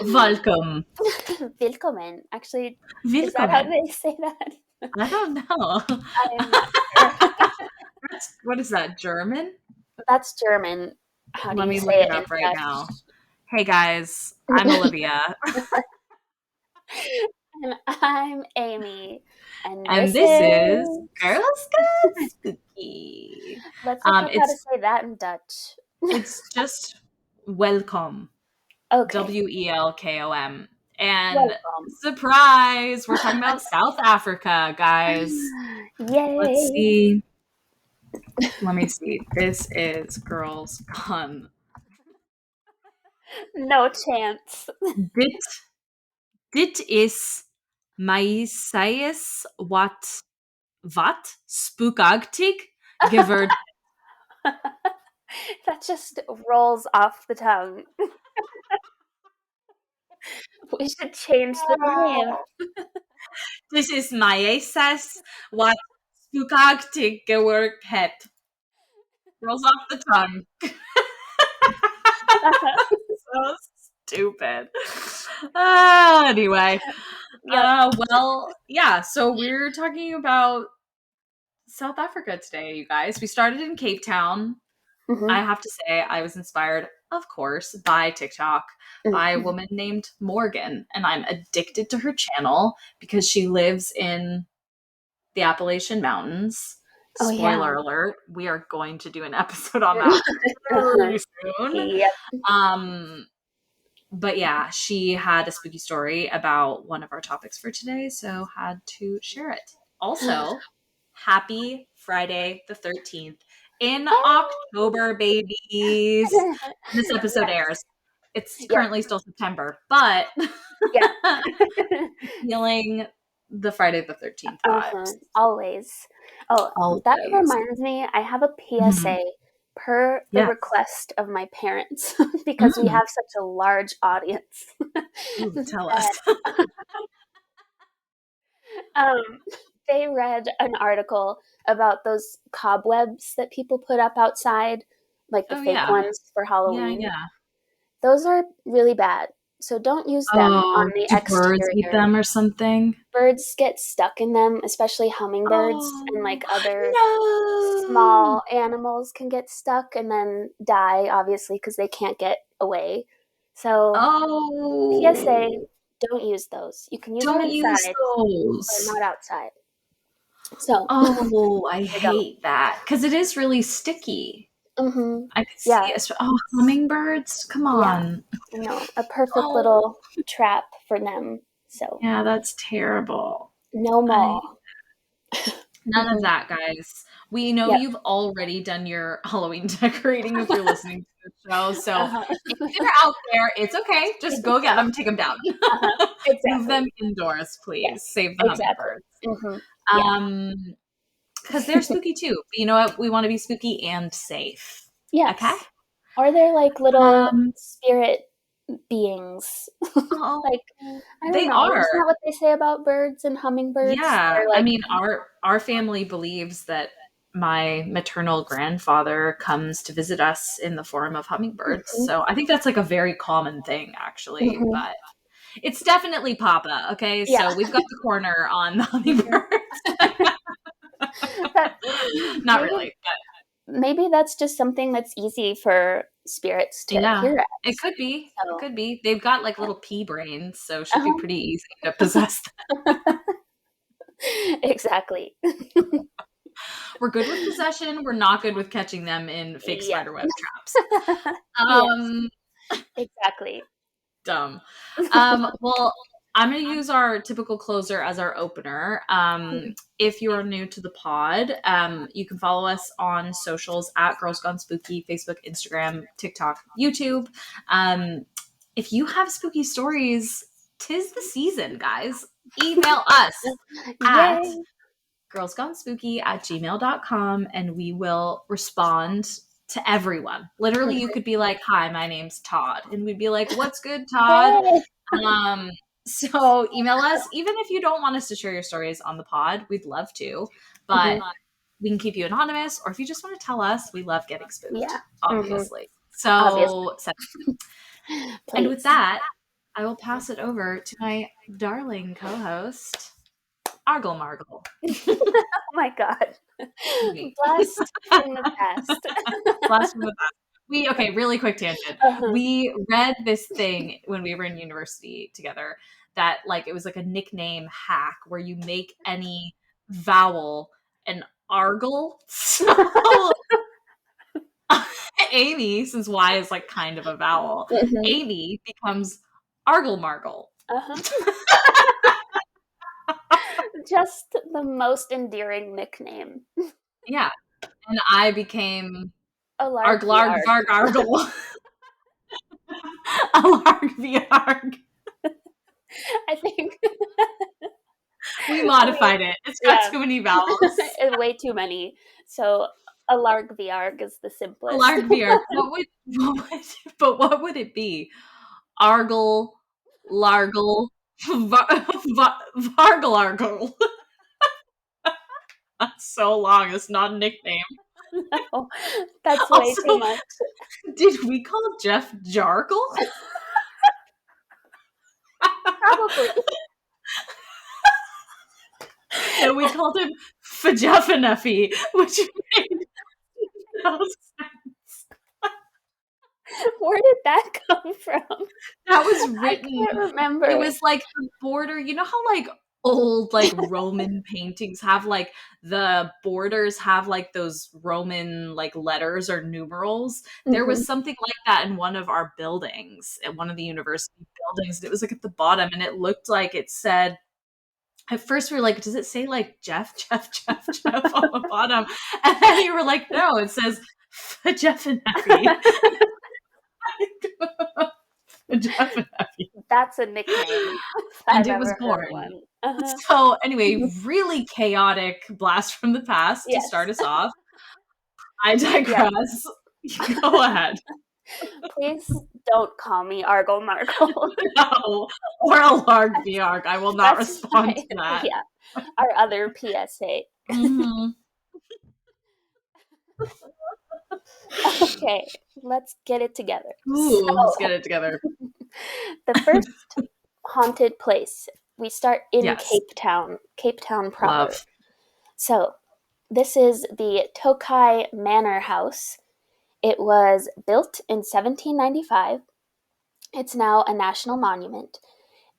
Welcome. Willkommen. Actually, is that how Willkommen. they say that? I don't know. I'm not sure. What is that, German? That's German. How do Let you me say look it it in up right now. Dutch? Hey guys, I'm Olivia. And I'm Amy. And And this this is is. Girls Gone Spooky. Let's look up how to It's say that in Dutch. just welcome. Okay. Welkom. And Welcome. surprise, we're talking about South Africa, guys. Let's Yay. see. Let me see. This is Girls Gone. No chance. Dit is Maïsais wat spookachtig gebeurd. That just rolls off the tongue. We should change the name. Dit is Maïsais wat spookachtig gebeurd het. Rolls off the tongue. So stupid. Anyway. Yep. Well, yeah, so we're talking about South Africa today, you guys. We started in Cape Town. Mhm. I have to say, I was inspired, of course, by TikTok by a Mhm. woman named Morgan, and I'm addicted to her channel because she lives in the Appalachian Mountains. Oh, yeah. Spoiler alert, we are going to do an episode on that very soon. Yep. But yeah, she had a spooky story about one of our topics for today, so had to share it. Also, happy Friday the 13th in October, babies. This episode airs. It's currently still September, but Yeah. feeling the Friday the 13th vibes. Always. Oh, that Always. reminds me, I have a PSA per the Yes. request of my parents because we have such a large audience. Ooh, tell us. They read an article about those cobwebs that people put up outside, like the fake ones for Halloween. Yeah. Those are really bad. So don't use them on the do exterior. birds eat them or something? Birds get stuck in them, especially hummingbirds and like other No. small animals can get stuck and then die, obviously, because they can't get away. So PSA, don't use those. You can use them Don't use inside, those. but not outside. So I hate that because it is really sticky. Mm-hmm. I could see it. Oh, hummingbirds! Come on. Yeah. No, a perfect little trap for them. So yeah, that's terrible. No more. None of that, guys. We know you've already done your Halloween decorating if you're listening to the show. So if they're out there, it's okay. Just go get them, take them down. Exactly. Move them indoors, please. Yes, Save the hummingbirds. Because they're spooky too. But you know what? We want to be spooky and safe. Yes. Okay? Are there like little spirit beings? Like, I don't know. Are. Isn't that what they say about birds and hummingbirds? Yeah. Like, I mean, our family believes that my maternal grandfather comes to visit us in the form of hummingbirds. So I think that's like a very common thing, actually. But it's definitely Papa. Okay. So we've got the corner on the hummingbirds. Not really. But maybe that's just something that's easy for spirits to appear as. It could be. So. It could be. They've got like little pea brains, so it should be pretty easy to possess them. Exactly. We're good with possession. We're not good with catching them in fake spiderweb traps. Exactly. Dumb. Well, I'm going to use our typical closer as our opener. If you're new to the pod, you can follow us on socials at Girls Gone Spooky, Facebook, Instagram, TikTok, YouTube. If you have spooky stories, 'tis the season, guys. Email us at girlsgonespooky@gmail.com and we will respond to everyone. Literally, you could be like, "Hi, my name's Todd," and we'd be like, "What's good, Todd?" So email us, even if you don't want us to share your stories on the pod, we'd love to, but we can keep you anonymous, or if you just want to tell us, we love getting spooked, obviously. So, and with that, I will pass it over to my darling co-host, Argle Margle. Oh my god. Me. Blast from the past. Blast from the past. Okay, really quick tangent. Uh-huh. We read this thing when we were in university together that like it was like a nickname hack where you make any vowel an argle. So Amy, since Y is like kind of a vowel, Mhm. Amy becomes Argle Margle. Uh-huh. Just the most endearing nickname. Yeah. And I became Alarg Arglarg Viarg. Varg Argle. Alarg Varg. I think We modified it. It's got yeah. too many vowels. Way too many. So Alarg Viarg is the simplest. Alarg Varg. But what would it be? Argle, Largle, Vargle Argle. That's so long. It's not a nickname. No, that's way too Also, much. did we call Jeff Jargle? Probably. No, we called him Fajeffanuffy, which made no sense. Where did that come from? That was I written. can't remember. It was like the border. You know how like old like Roman paintings have like the borders have like those Roman like letters or numerals. There Mhm. was something like that in one of our buildings, at one of the university buildings. It was like at the bottom, and it looked like it said. At first, we were like, "Does it say like Jeff on the bottom?" And then you were like, "No, it says Jeff and Effie." Jeff and Effie. That's a nickname if And I've it was ever heard born. one. Uh-huh. So anyway, really chaotic blast from the past to Yes. start us off. I Yeah. digress. Go ahead. Please don't call me Argle Margle. No. Or a lark VR. I will not That's respond my to that. yeah. Our other PSA. Mhm. Okay, let's get it together. So, Ooh, let's get it together. the first haunted place, we start in Yes. Cape Town proper. Love. So, this is the Tokai Manor House. It was built in 1795. It's now a national monument,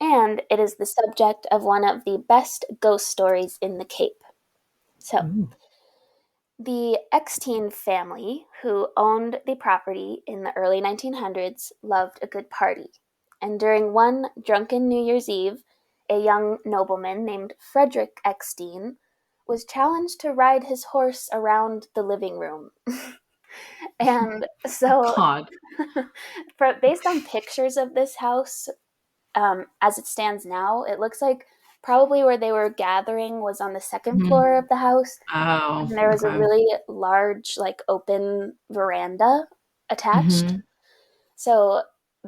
and it is the subject of one of the best ghost stories in the Cape. So, Ooh. the Eckstein family, who owned the property in the early 1900s, loved a good party. And during one drunken New Year's Eve, a young nobleman named Frederick Eckstein was challenged to ride his horse around the living room. And so, God. based on pictures of this house, as it stands now, it looks like probably where they were gathering was on the second Mhm. floor of the house. Oh, And there was a okay. really large, like, open veranda attached. Mhm. So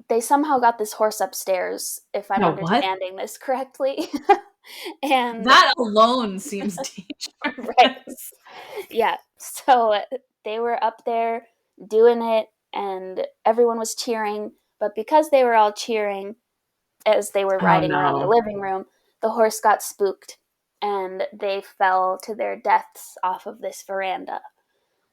they somehow got this horse upstairs, if I'm No, what? understanding this correctly. And That alone seems right, dangerous. yeah. So they were up there doing it, and everyone was cheering. But because they were all cheering as they were Oh riding around the no. living room, the horse got spooked and they fell to their deaths off of this veranda.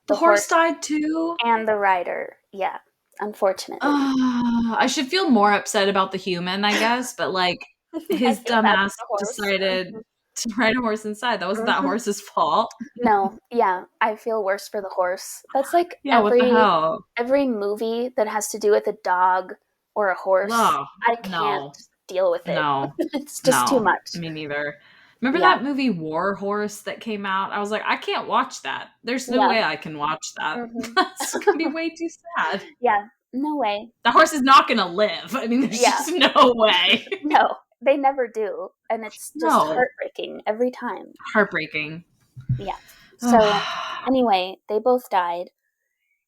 The The horse horse died too? and the rider, yeah, unfortunately. I should feel more upset about the human, I guess, but like I his feel bad dumbass for the horse. decided to ride a horse inside. That wasn't that Mhm. horse's fault. No, yeah, I feel worse for the horse. That's like Yeah, what the hell? every movie that has to do with a dog or a horse. No, I can't no, deal with it. no, It's just too no. much. Me neither. Remember Yeah, that movie War Horse that came out? I was like, I can't watch that. There's no yeah, way I can watch that. hmm That's gonna be way too sad. yeah. No way. The horse is not gonna live. I mean, there's Yeah, just no way. no, they never do, and it's just No. heartbreaking every time. Heartbreaking. Yeah. So anyway, they both died.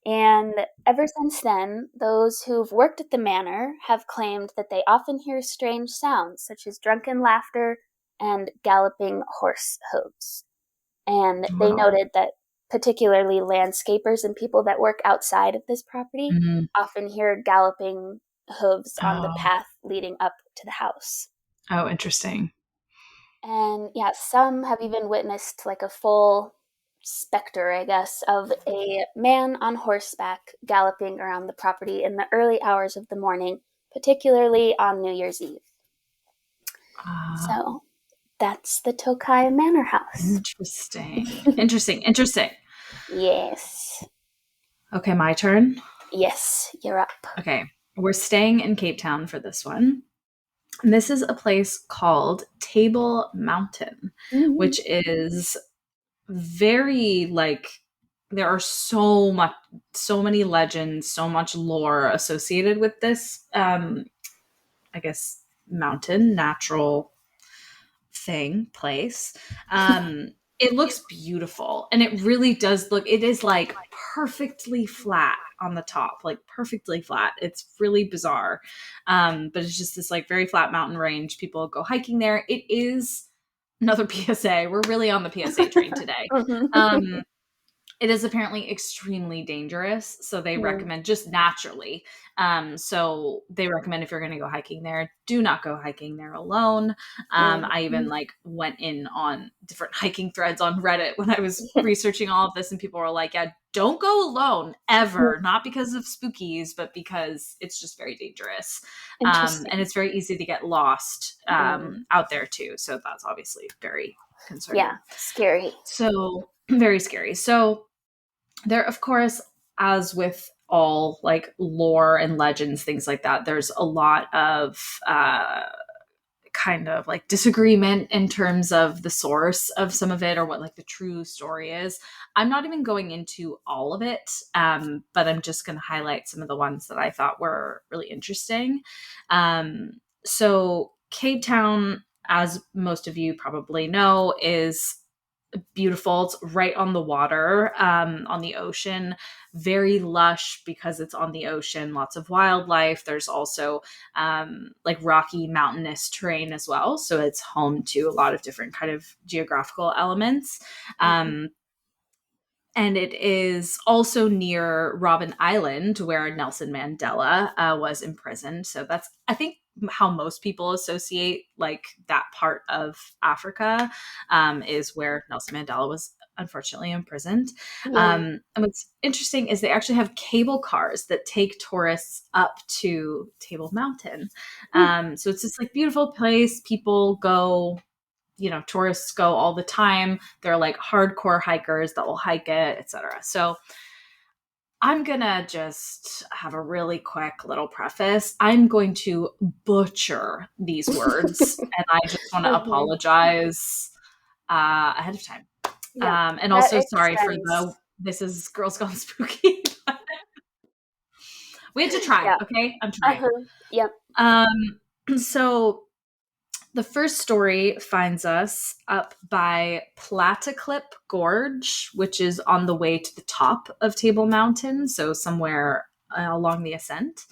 And ever since then, those who've worked at the manor have claimed that they often hear strange sounds, such as drunken laughter and galloping horse hooves. And they Wow. noted that particularly landscapers and people that work outside of this property Mhm. often hear galloping hooves on the Oh, path leading up to the house. oh, interesting. And yeah, some have even witnessed like a full specter, I guess, of a man on horseback galloping around the property in the early hours of the morning, particularly on New Year's Eve. Uh, So that's the Tokai Manor House. Interesting. Interesting. Interesting. Yes. Okay, my turn. Yes, you're up. Okay, we're staying in Cape Town for this one. And this is a place called Table Mountain, Mm-hmm. which is very like there are so many legends, so much lore associated with this I guess mountain, natural thing, place. It looks beautiful and it really does look, it is like perfectly flat on the top, like perfectly flat. It's really bizarre. But it's just this like very flat mountain range. People go hiking there. It is another PSA. We're really on the PSA train today. Mm-hmm. Um, it is apparently extremely dangerous, so they Mm-hmm. recommend just naturally. So they recommend if you're going to go hiking there, do not go hiking there alone. I even like went in on different hiking threads on Reddit when I was researching all of this, and people were like, "Yeah, don't go alone ever, not because of spookies, but because it's just very dangerous, and Interesting. it's very easy to get lost Mm. out there too." So that's obviously very Yeah, concerning. scary. So very scary. So there, of course, as with all like lore and legends, things like that, there's a lot of kind of like disagreement in terms of the source of some of it or what like the true story is. I'm not even going into all of it, but I'm just going to highlight some of the ones that I thought were really interesting. So Cape Town, as most of you probably know, is beautiful. It's right on the water, on the ocean, very lush because it's on the ocean, lots of wildlife. There's also like rocky mountainous terrain as well. So it's home to a lot of different kind of geographical elements. Mm-hmm. Um, and it is also near Robben Island, where Nelson Mandela was imprisoned. So that's, I think, how most people associate like that part of Africa, is where Nelson Mandela was unfortunately imprisoned. Yeah. And what's interesting is they actually have cable cars that take tourists up to Table Mountain. Mm. So it's this like beautiful place. People go, tourists go all the time. They're like hardcore hikers that will hike it, etc. So I'm gonna just have a really quick little preface. I'm going to butcher these words, and I just want to Okay. apologize ahead of time. Yeah, And that also sorry for the extends. this is Girls Gone Spooky. We had to try, Yeah. okay? I'm trying. Uh-huh. Yep. So the first story finds us up by Plataclip Gorge, which is on the way to the top of Table Mountain, so somewhere along the ascent.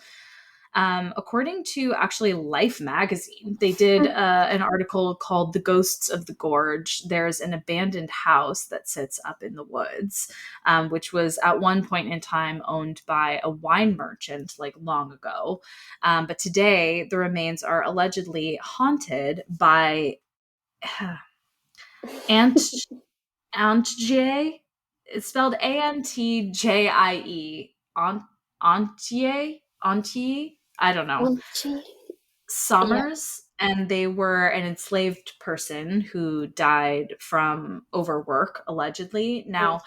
According to actually Life magazine, they did Mm. an article called The Ghosts of the Gorge. There's an abandoned house that sits up in the woods, which was at one point in time owned by a wine merchant, like long ago. But today, the remains are allegedly haunted by Ant Antje. It's spelled Antjie. Antje. I don't know. Gee. Yeah. Summers, and they were an enslaved person who died from overwork, allegedly. Mm. Now,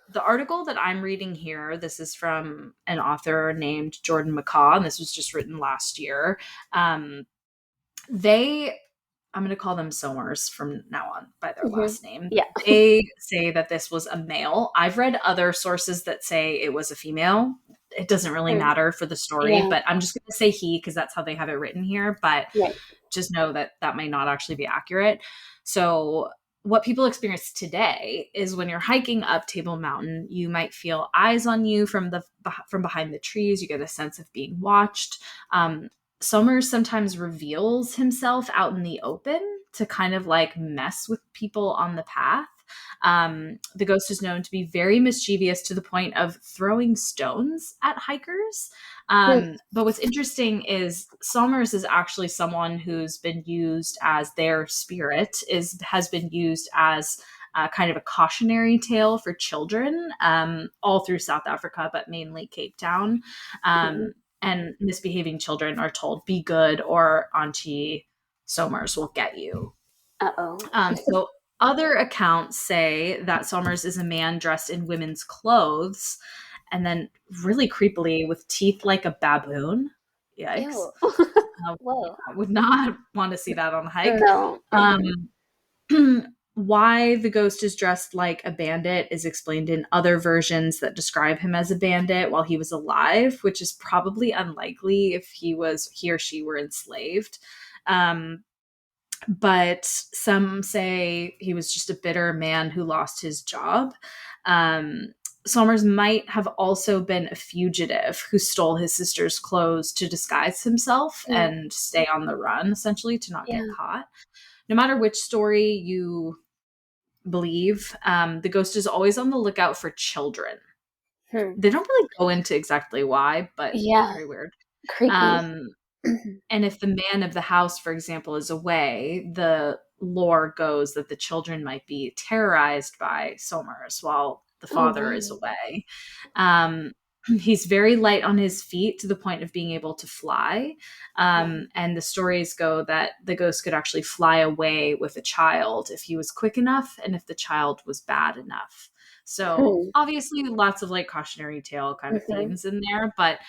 the article that I'm reading here, this is from an author named Jordan McCaw, and this was just written last year. Um, they I'm going to call them Somers from now on by their Mhm. last name. Yeah. They say that this was a male. I've read other sources that say it was a female. It doesn't really Mm. matter for the story, Yeah. but I'm just going to say he because that's how they have it written here. But Right. just know that that may not actually be accurate. So, what people experience today is when you're hiking up Table Mountain, you might feel eyes on you from behind the trees. You get a sense of being watched. Somers sometimes reveals himself out in the open to kind of like mess with people on the path. The ghost is known to be very mischievous to the point of throwing stones at hikers. Hmm. But what's interesting is Somers is actually someone who's been used as their spirit has been used as kind of a cautionary tale for children all through South Africa, but mainly Cape Town. Hmm. And misbehaving children are told, be good or Auntie Somers will get you. Uh-oh. So other accounts say that Somers is a man dressed in women's clothes and then really creepily with teeth like a baboon. Yikes. Ew. Yeah, Whoa. I would not want to see that on a hike. No. Mm-hmm. Um, why the ghost is dressed like a bandit is explained in other versions that describe him as a bandit while he was alive, which is probably unlikely if he or she were enslaved. Um, but some say he was just a bitter man who lost his job. Um, Somers might have also been a fugitive who stole his sister's clothes to disguise himself Hmm. and stay on the run, essentially, to not get Yeah. caught. No matter which story you believe, the ghost is always on the lookout for children. Hmm. They don't really go into exactly why, but Yeah. very weird. Creepy. Um, and if the man of the house, for example, is away, the lore goes that the children might be terrorized by Somers while the Oh, father is wow. away. Um, he's very light on his feet to the point of being able to fly. Wow. And the stories go that the ghost could actually fly away with a child if he was quick enough and if the child was bad enough. So Hmm. obviously, lots of like cautionary tale kind of Mm-hmm. themes in there, but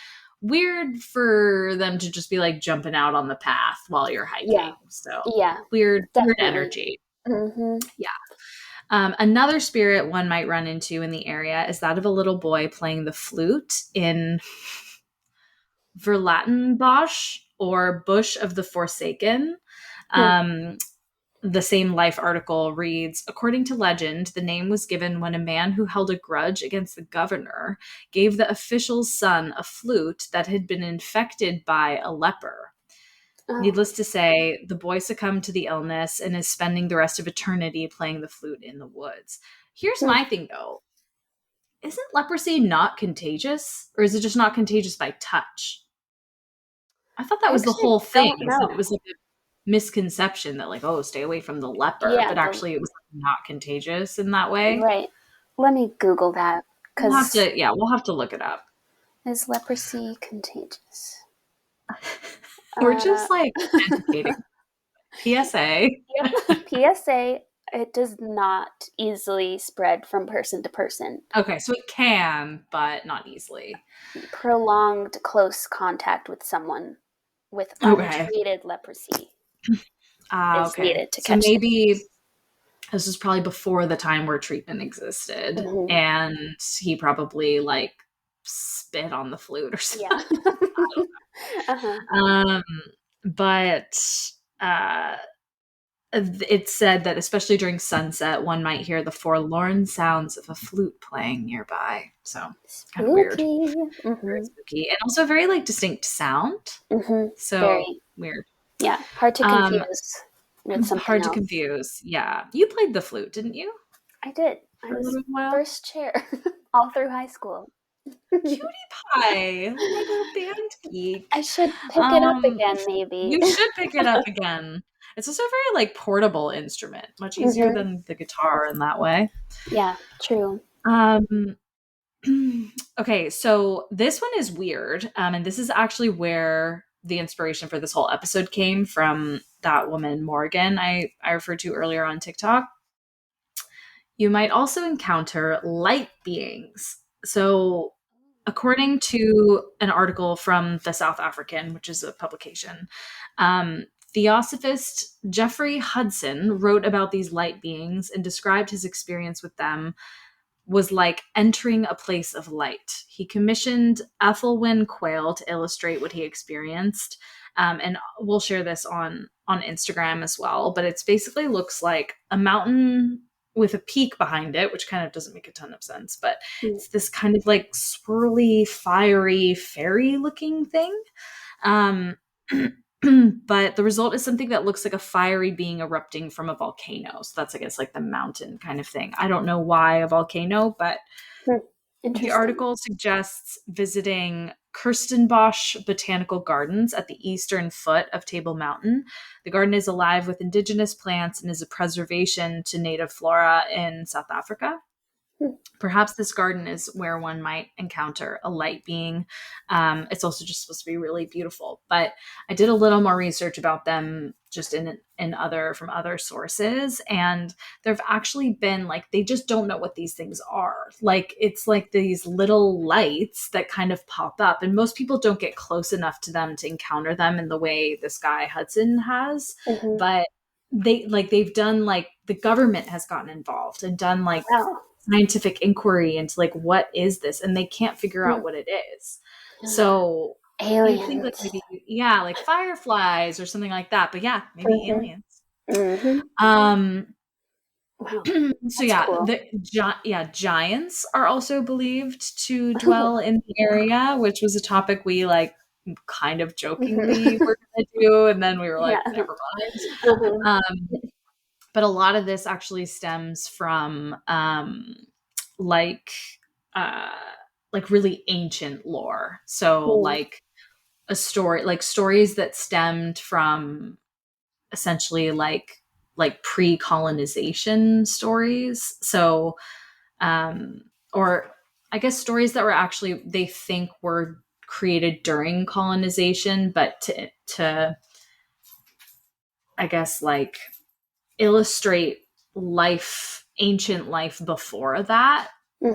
weird for them to just be like jumping out on the path while you're Yeah. hiking. So Yeah. weird Definitely. energy. Mm-hmm. Yeah. Another spirit one might run into in the area is that of a little boy playing the flute in Verlatenbosch or Bush of the Forsaken. Hmm. Um, the same Life article reads, according to legend, the name was given when a man who held a grudge against the governor gave the official's son a flute that had been infected by a leper. Oh. Needless to say, the boy succumbed to the illness and is spending the rest of eternity playing the flute in the woods. Here's Hmm. my thing though. Isn't leprosy not contagious? Or is it just not contagious by touch? I thought that I was the actually whole thing, don't is that it know. was like a misconception that like, oh, stay away from the leper, Yeah. but actually it was like, not contagious in that way. Right. Let me Google that because We'll have to look it up. is leprosy contagious? We're Uh, just like educating. PSA. yep. PSA, it does not easily spread from person to person. Okay, so it can, but not easily. Prolonged close contact with someone with Okay. untreated leprosy is Okay. needed to So catch this maybe disease. this was probably before the time where treatment existed, Hmm. and he probably like spit on the flute or Yeah. something. Uh-huh. Um, but uh, it said that especially during sunset, one might hear the forlorn sounds of a flute playing nearby. So kind of weird, Spooky. very Hmm. spooky, and also very like distinct sound. Hmm. So Very. weird. Yeah. Hard to Um, confuse with something hard to else. confuse. Yeah, you played the flute, didn't you, I did. I for a was little while? first chair all through high school. Cutie pie, like a band I geek. should pick it up Um, again, maybe. you should pick it up again. It's also a very like portable instrument, much easier Hmm. than the guitar in that way. Yeah, true. Um, okay, so this one is weird, and this is actually where the inspiration for this whole episode came from. That woman Morgan I referred to earlier on TikTok. You might also encounter light beings. So, according to an article from the South African, which is a publication, Theosophist Jeffrey Hudson wrote about these light beings and described his experience with them was like entering a place of light. He commissioned Ethelwyn Quayle to illustrate what he experienced. And we'll share this on Instagram as well. But it's basically looks like a mountain with a peak behind it, which kind of doesn't make a ton of sense. But Mm. it's this kind of like swirly, fiery, fairy looking thing. Um, but the result is something that looks like a fiery being erupting from a volcano. So that's, I guess, like the mountain kind of thing. I don't know why a volcano, but Hmm. the Interesting. article suggests visiting Kirstenbosch Botanical Gardens at the eastern foot of Table Mountain. The garden is alive with indigenous plants and is a preservation to native flora in South Africa. Hmm. Perhaps this garden is where one might encounter a light being. It's also just supposed to be really beautiful. But I did a little more research about them just in other from other sources, and there've actually been like they just don't know what these things are. Like it's like these little lights that kind of pop up, and most people don't get close enough to them to encounter them in the way this guy Hudson has. Hmm. But they've done like the government has gotten involved and done like Wow. scientific inquiry into like what is this, and they can't figure Hmm. out what it is. So you'd think like Aliens. maybe, yeah, like fireflies or something like that, but yeah, maybe Hmm. aliens. Hmm. um Wow. so That's yeah, cool. giants are also believed to dwell in the area, which was a topic we like kind of jokingly Hmm. were gonna do, and then we were Yeah. like, never mind. Hmm. um but a lot of this actually stems from like uh like really ancient lore. So like a story, like stories that stemmed from essentially like pre-colonization stories. So um or I guess stories that were actually they think were created during colonization, but to I guess like illustrate life, ancient life before that.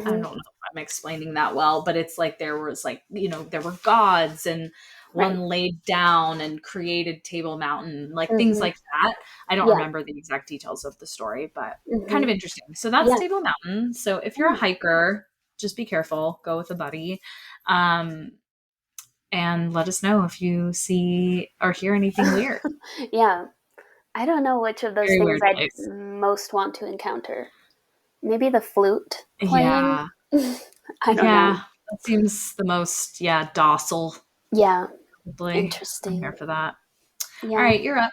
I don't Hmm. know if I'm explaining that well, but it's like there was like, there were gods, and Right. one laid down and created Table Mountain, like things Hmm. like that. I don't Yeah. remember the exact details of the story, but kind Hmm. of interesting. So that's Yeah. Table Mountain. So if you're a Oh. hiker, just be careful, go with a buddy. Um, and let us know if you see or hear anything weird. Yeah. I don't know which of those Very things weird I'd place. most want to encounter. Maybe the flute playing. Yeah. I don't know. Yeah, that seems the most, yeah, docile, Yeah. probably. I'm here Interesting. for that. All Yeah. right, you're up.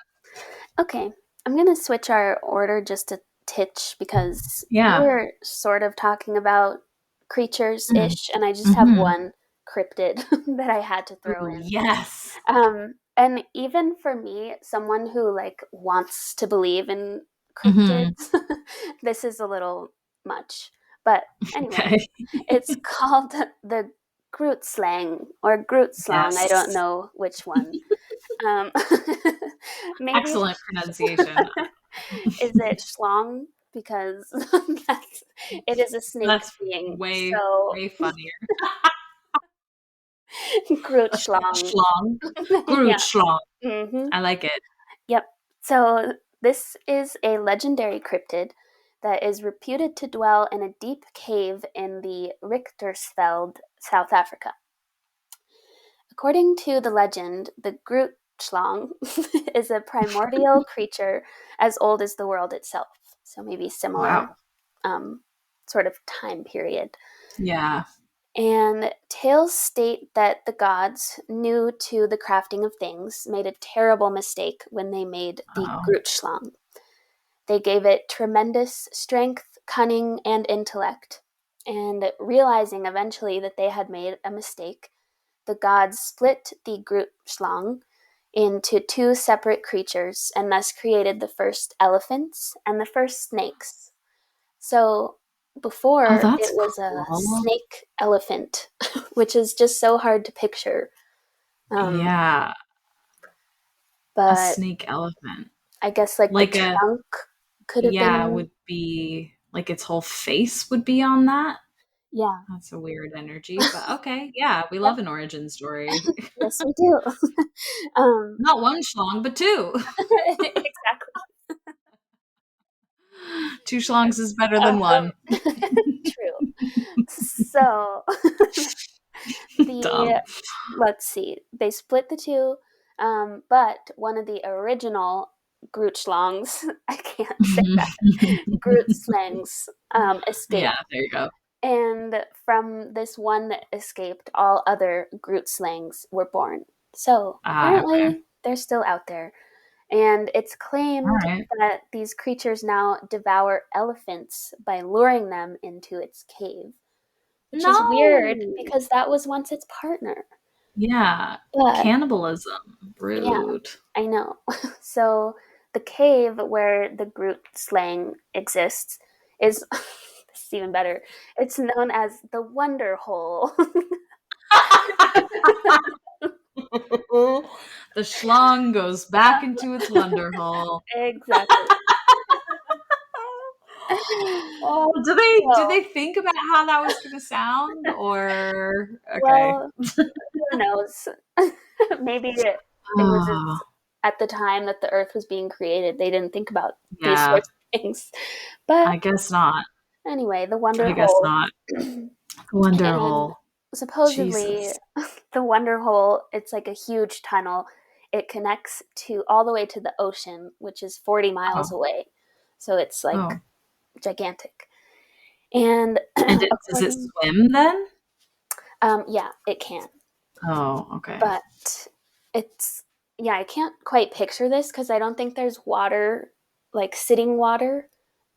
Okay. I'm going to switch our order just a titch because we Yeah. were sort of talking about creatures Mm. ish, and I just have Hmm. one cryptid that I had to throw Ooh, in. yes. And even for me, someone who like wants to believe in Hmm. cryptids, this is a little much. But anyway, Okay. it's called the Groot slang or Groot slong. I don't Yes. know which one. Um, maybe Excellent pronunciation. is it schlong because that's it is a snake That's being. way, So way funnier. Groot A schlong. schlong. Groot Yeah. schlong. Hmm. I like it. Yep. So this is a legendary cryptid that is reputed to dwell in a deep cave in the Richtersveld, South Africa. According to the legend, the Grootschlang is a primordial creature as old as the world itself. So maybe similar Wow. um, sort of time period. Yeah. And tales state that the gods, new to the crafting of things, made a terrible mistake when they made the Oh. Grootschlang. They gave it tremendous strength, cunning, and intellect. And realizing eventually that they had made a mistake, the gods split the Grootschlang into two separate creatures and thus created the first elephants and the first snakes. So Oh, before it that's was a cool. snake elephant, which is just so hard to picture. Um, Yeah. A but snake elephant. I guess like the Like a, trunk could have yeah, been, would be like its whole face would be on that. yeah. That's a weird energy, but okay. Yeah, we Yep. love an origin story. Yes, we do. um, Not one schlong, but two. exactly. Two schlongs is better than Um, one. true. So Dumb. the let's see, they split the two, but one of the original Grootschlangs, I can't say that, Groot Yeah, escaped. there you go. And from this one that escaped, all other Groot slangs were born. So Ah, apparently, okay. they're still out there. And it's All claimed right. that these creatures now devour elephants by luring them into its cave, which is weird No. because that was once its partner. Yeah. But Cannibalism. yeah, Rude. I know. So the cave where the Groot slaying exists is this is even better. It's known as the Wonder Hole. The schlong goes back into its wonder hole. Exactly. Oh, do they So, think about how that was going to sound or okay? well, who knows? Maybe it was Oh, just at the time that the Earth was being created, they didn't think about these yeah, sorts of things. But I guess not. anyway, the Wonder I guess Hole. not. Wonder And hole. supposedly, Jesus. the Wonder Hole, it's like a huge tunnel. It connects to all the way to the ocean, which is 40 miles Oh, away. So it's like oh. gigantic. And Does it according, swim then? yeah, it can. Oh, okay. But it's, yeah, I can't quite picture this because I don't think there's water, like sitting water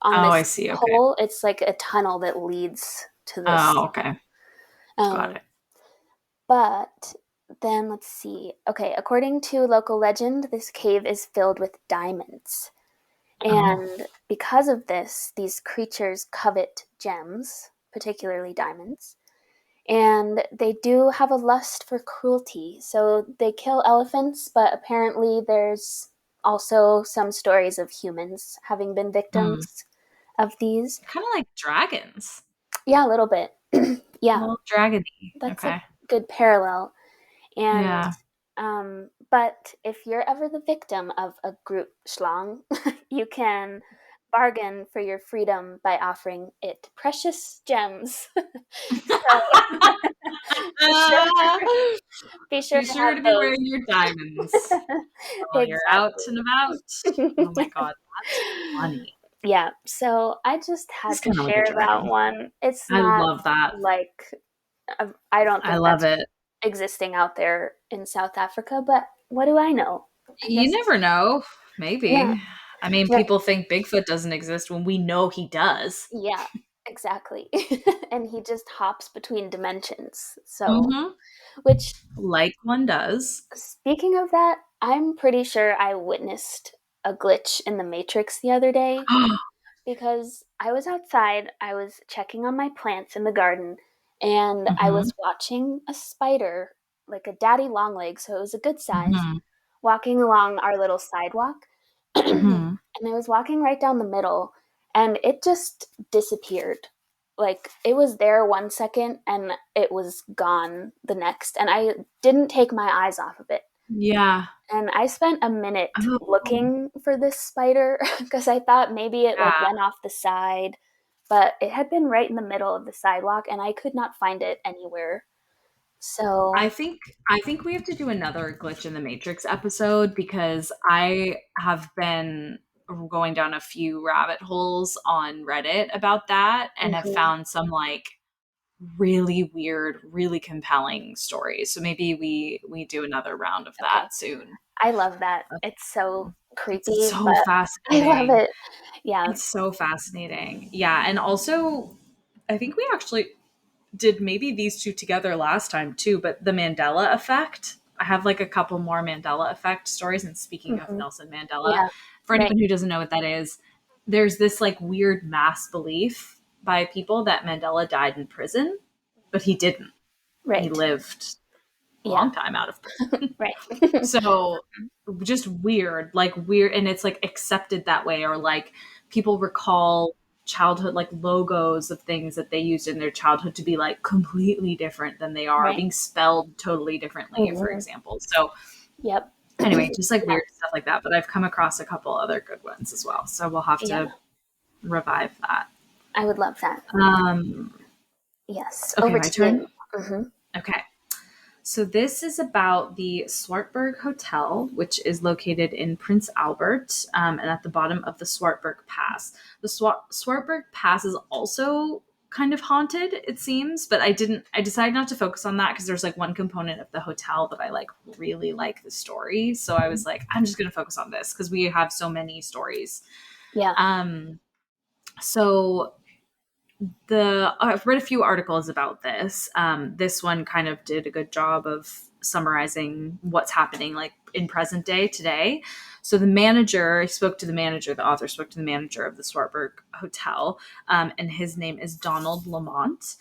on Oh, I this see. Okay. hole. It's like a tunnel that leads to this. Oh, okay. Got Um, it. but then let's see. Okay, according to local legend, this cave is filled with diamonds. Oh. And because of this, these creatures covet gems, particularly diamonds. And they do have a lust for cruelty. So they kill elephants, but apparently there's also some stories of humans having been Hmm. victims of these. Kind of like dragons. Yeah, a little bit. A Yeah, little dragony. that's a Okay. good parallel. And Yeah. but if you're ever the victim of a group schlong, you can bargain for your freedom by offering it precious gems. So be sure be sure Be to sure have to be those. wearing your diamonds while you're out Exactly. and about. Oh my God, that's funny. Yeah, so I just It's had to kind of like a share that dragon. one. It's I not love that. like I don't I think love that's it. existing out there in South Africa, but what do I know? I You guess, never know. yeah, Maybe. I mean, right. people think Bigfoot doesn't exist when we know he does. Yeah, exactly. And he just hops between dimensions. So, Mm-hmm. which, Like one does. speaking of that, I'm pretty sure I witnessed a glitch in the Matrix the other day because I was outside, I was checking on my plants in the garden, and I Mm-hmm. was watching a spider, like a daddy long leg, so it was a good size, Mm-hmm. walking along our little sidewalk. And Mm-hmm. I was walking right down the middle, and it just disappeared. Like it was there 1 second and it was gone the next. And I didn't take my eyes off of it. Yeah. And I spent a minute Oh, looking for this spider because I thought maybe it like yeah. went off the side, but it had been right in the middle of the sidewalk and I could not find it anywhere. So, I think I think we have to do another glitch in the Matrix episode because I have been going down a few rabbit holes on Reddit about that and have mhm, found some like really weird, really compelling stories. So maybe we do another round of okay. that soon. I love that. It's so It's creepy, so but I love fascinating. it. Yeah. It's so fascinating. Yeah, and also I think we actually did maybe these two together last time too, but the Mandela effect. I have like a couple more Mandela effect stories. And speaking of Hmm. Nelson Mandela, Yeah. for Right. anyone who doesn't know what that is, there's this like weird mass belief by people that Mandela died in prison, but he didn't. He Right. lived a Yeah. long time out of prison. Right. So just weird, like weird, and it's like accepted that way, or like people recall childhood like logos of things that they used in their childhood to be like completely different than they are, Right. being spelled totally differently, for Hmm. example. So Yep. anyway, just like Yeah. weird stuff like that. But I've come across a couple other good ones as well. So we'll have Yeah. to revive that. I would love that. Um, Yes. okay, Over my to turn. you. Hmm. Okay. So this is about the Swartberg Hotel, which is located in Prince Albert, and at the bottom of the Swartberg Pass. The Swartberg Pass is also kind of haunted, it seems, but I decided not to focus on that because there's like one component of the hotel that I like really like the story. So I was like, I'm just going to focus on this because we have so many stories. Yeah. Um, so I've read a few articles about this. This one kind of did a good job of summarizing what's happening like in present day today. So the author spoke to the manager of the Swartberg Hotel, and his name is Donald Lamont.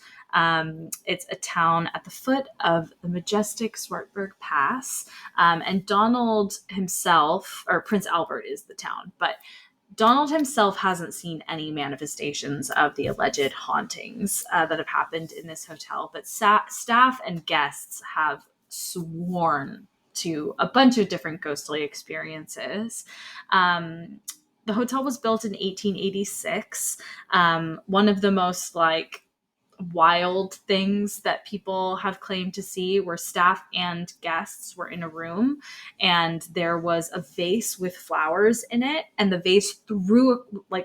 It's a town at the foot of the majestic Swartberg Pass. And Donald himself, or Prince Albert is the town, but Donald himself hasn't seen any manifestations of the alleged hauntings that have happened in this hotel, but staff and guests have sworn to a bunch of different ghostly experiences. The hotel was built in 1886. One of the most like wild things that people have claimed to see where staff and guests were in a room and there was a vase with flowers in it, and the vase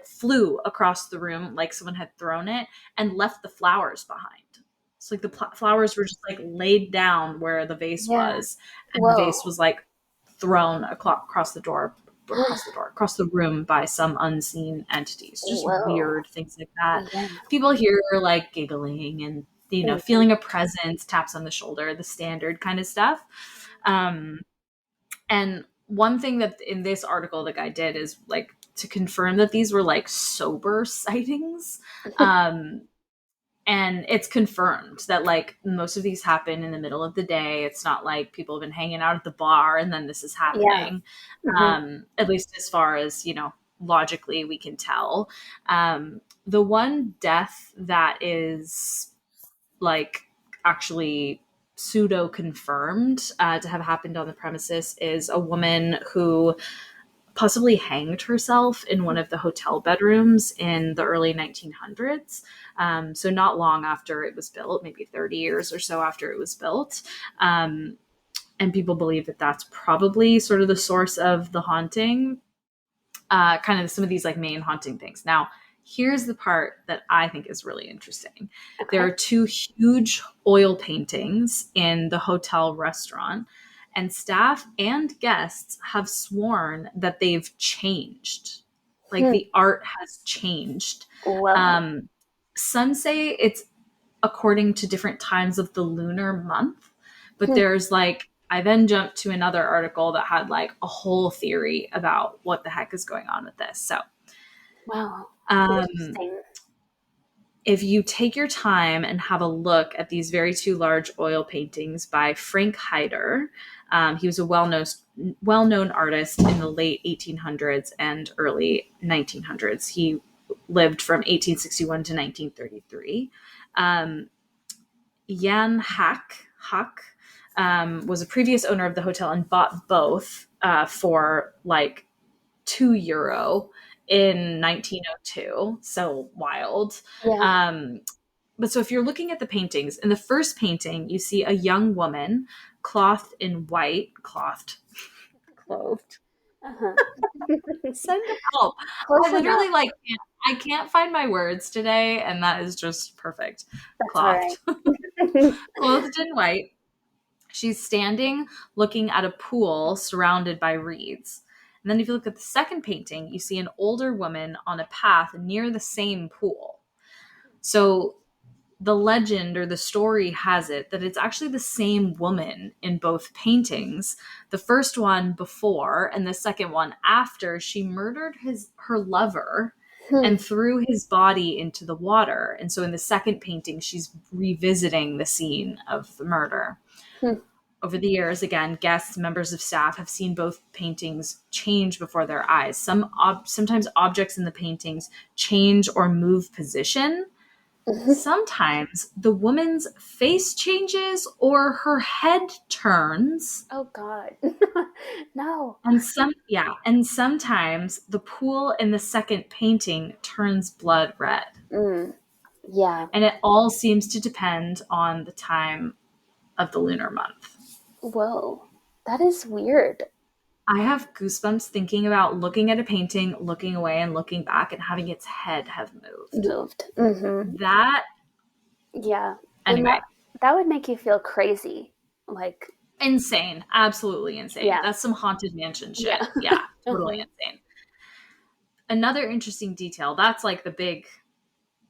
flew across the room like someone had thrown it and left the flowers behind. So like the flowers were just like laid down where the vase Yeah. was, and the vase Whoa. was like thrown across the room by some unseen entities. Just Whoa. weird things like that. Yeah. People here are like giggling and Mhm. feeling a presence, taps on the shoulder, the standard kind of stuff. Um, and one thing that in this article the guy did is like to confirm that these were like sober sightings. Um, and it's confirmed that like most of these happen in the middle of the day. It's not like people have been hanging out at the bar and then this is Yeah. happening. Mhm. At least as far as logically we can tell. The one death that is like actually pseudo confirmed to have happened on the premises is a woman who possibly hanged herself in one of the hotel bedrooms in the early 1900s. So not long after it was built, maybe 30 years or so after it was built. Um, and people believe that that's probably sort of the source of the haunting, kind of some of these like main haunting things. Now, here's the part that I think is really interesting. There Okay. are two huge oil paintings in the hotel restaurant, and staff and guests have sworn that they've changed. Like Hmm. the art has changed. Whoa. Um, some say it's according to different times of the lunar month. But Hmm. there's like, I then jumped to another article that had like a whole theory about what the heck is going on with this. So, Wow. um, Interesting. if you take your time and have a look at these very two large oil paintings by Frank Heider, he was a well-known artist in the late 1800s and early 1900s. He lived from 1861 to 1933. Um, Jan Hack was a previous owner of the hotel and bought both for like €2 in 1902. So wild. Yeah. Um, but so if you're looking at the paintings, in the first painting, you see a young woman clothed. Uh-huh. Send help. I Close enough. literally like I can't find my words today, and that is just perfect. That's all right. Clothed, clothed in white. She's standing looking at a pool surrounded by reeds. And then if you look at the second painting, you see an older woman on a path near the same pool. So the legend or the story has it that it's actually the same woman in both paintings. The first one before and the second one after she murdered her lover Hmm. and threw his body into the water. And so in the second painting, she's revisiting the scene of the murder. Hmm. Over the years, again, guests, members of staff have seen both paintings change before their eyes. Sometimes objects in the paintings change or move position. Mhm. Sometimes the woman's face changes or her head turns. Oh God. No. And sometimes the pool in the second painting turns blood red. Mm. Yeah. And it all seems to depend on the time of the lunar month. Whoa. That is weird. I have goosebumps thinking about looking at a painting, looking away, and looking back and having its head have moved. Moved. Mm-hmm. That Yeah. And Anyway, that would make you feel crazy. Like, insane. Absolutely insane. yeah. That's some haunted mansion Yeah. shit. Yeah, totally Uh-huh. insane. Another interesting detail. That's like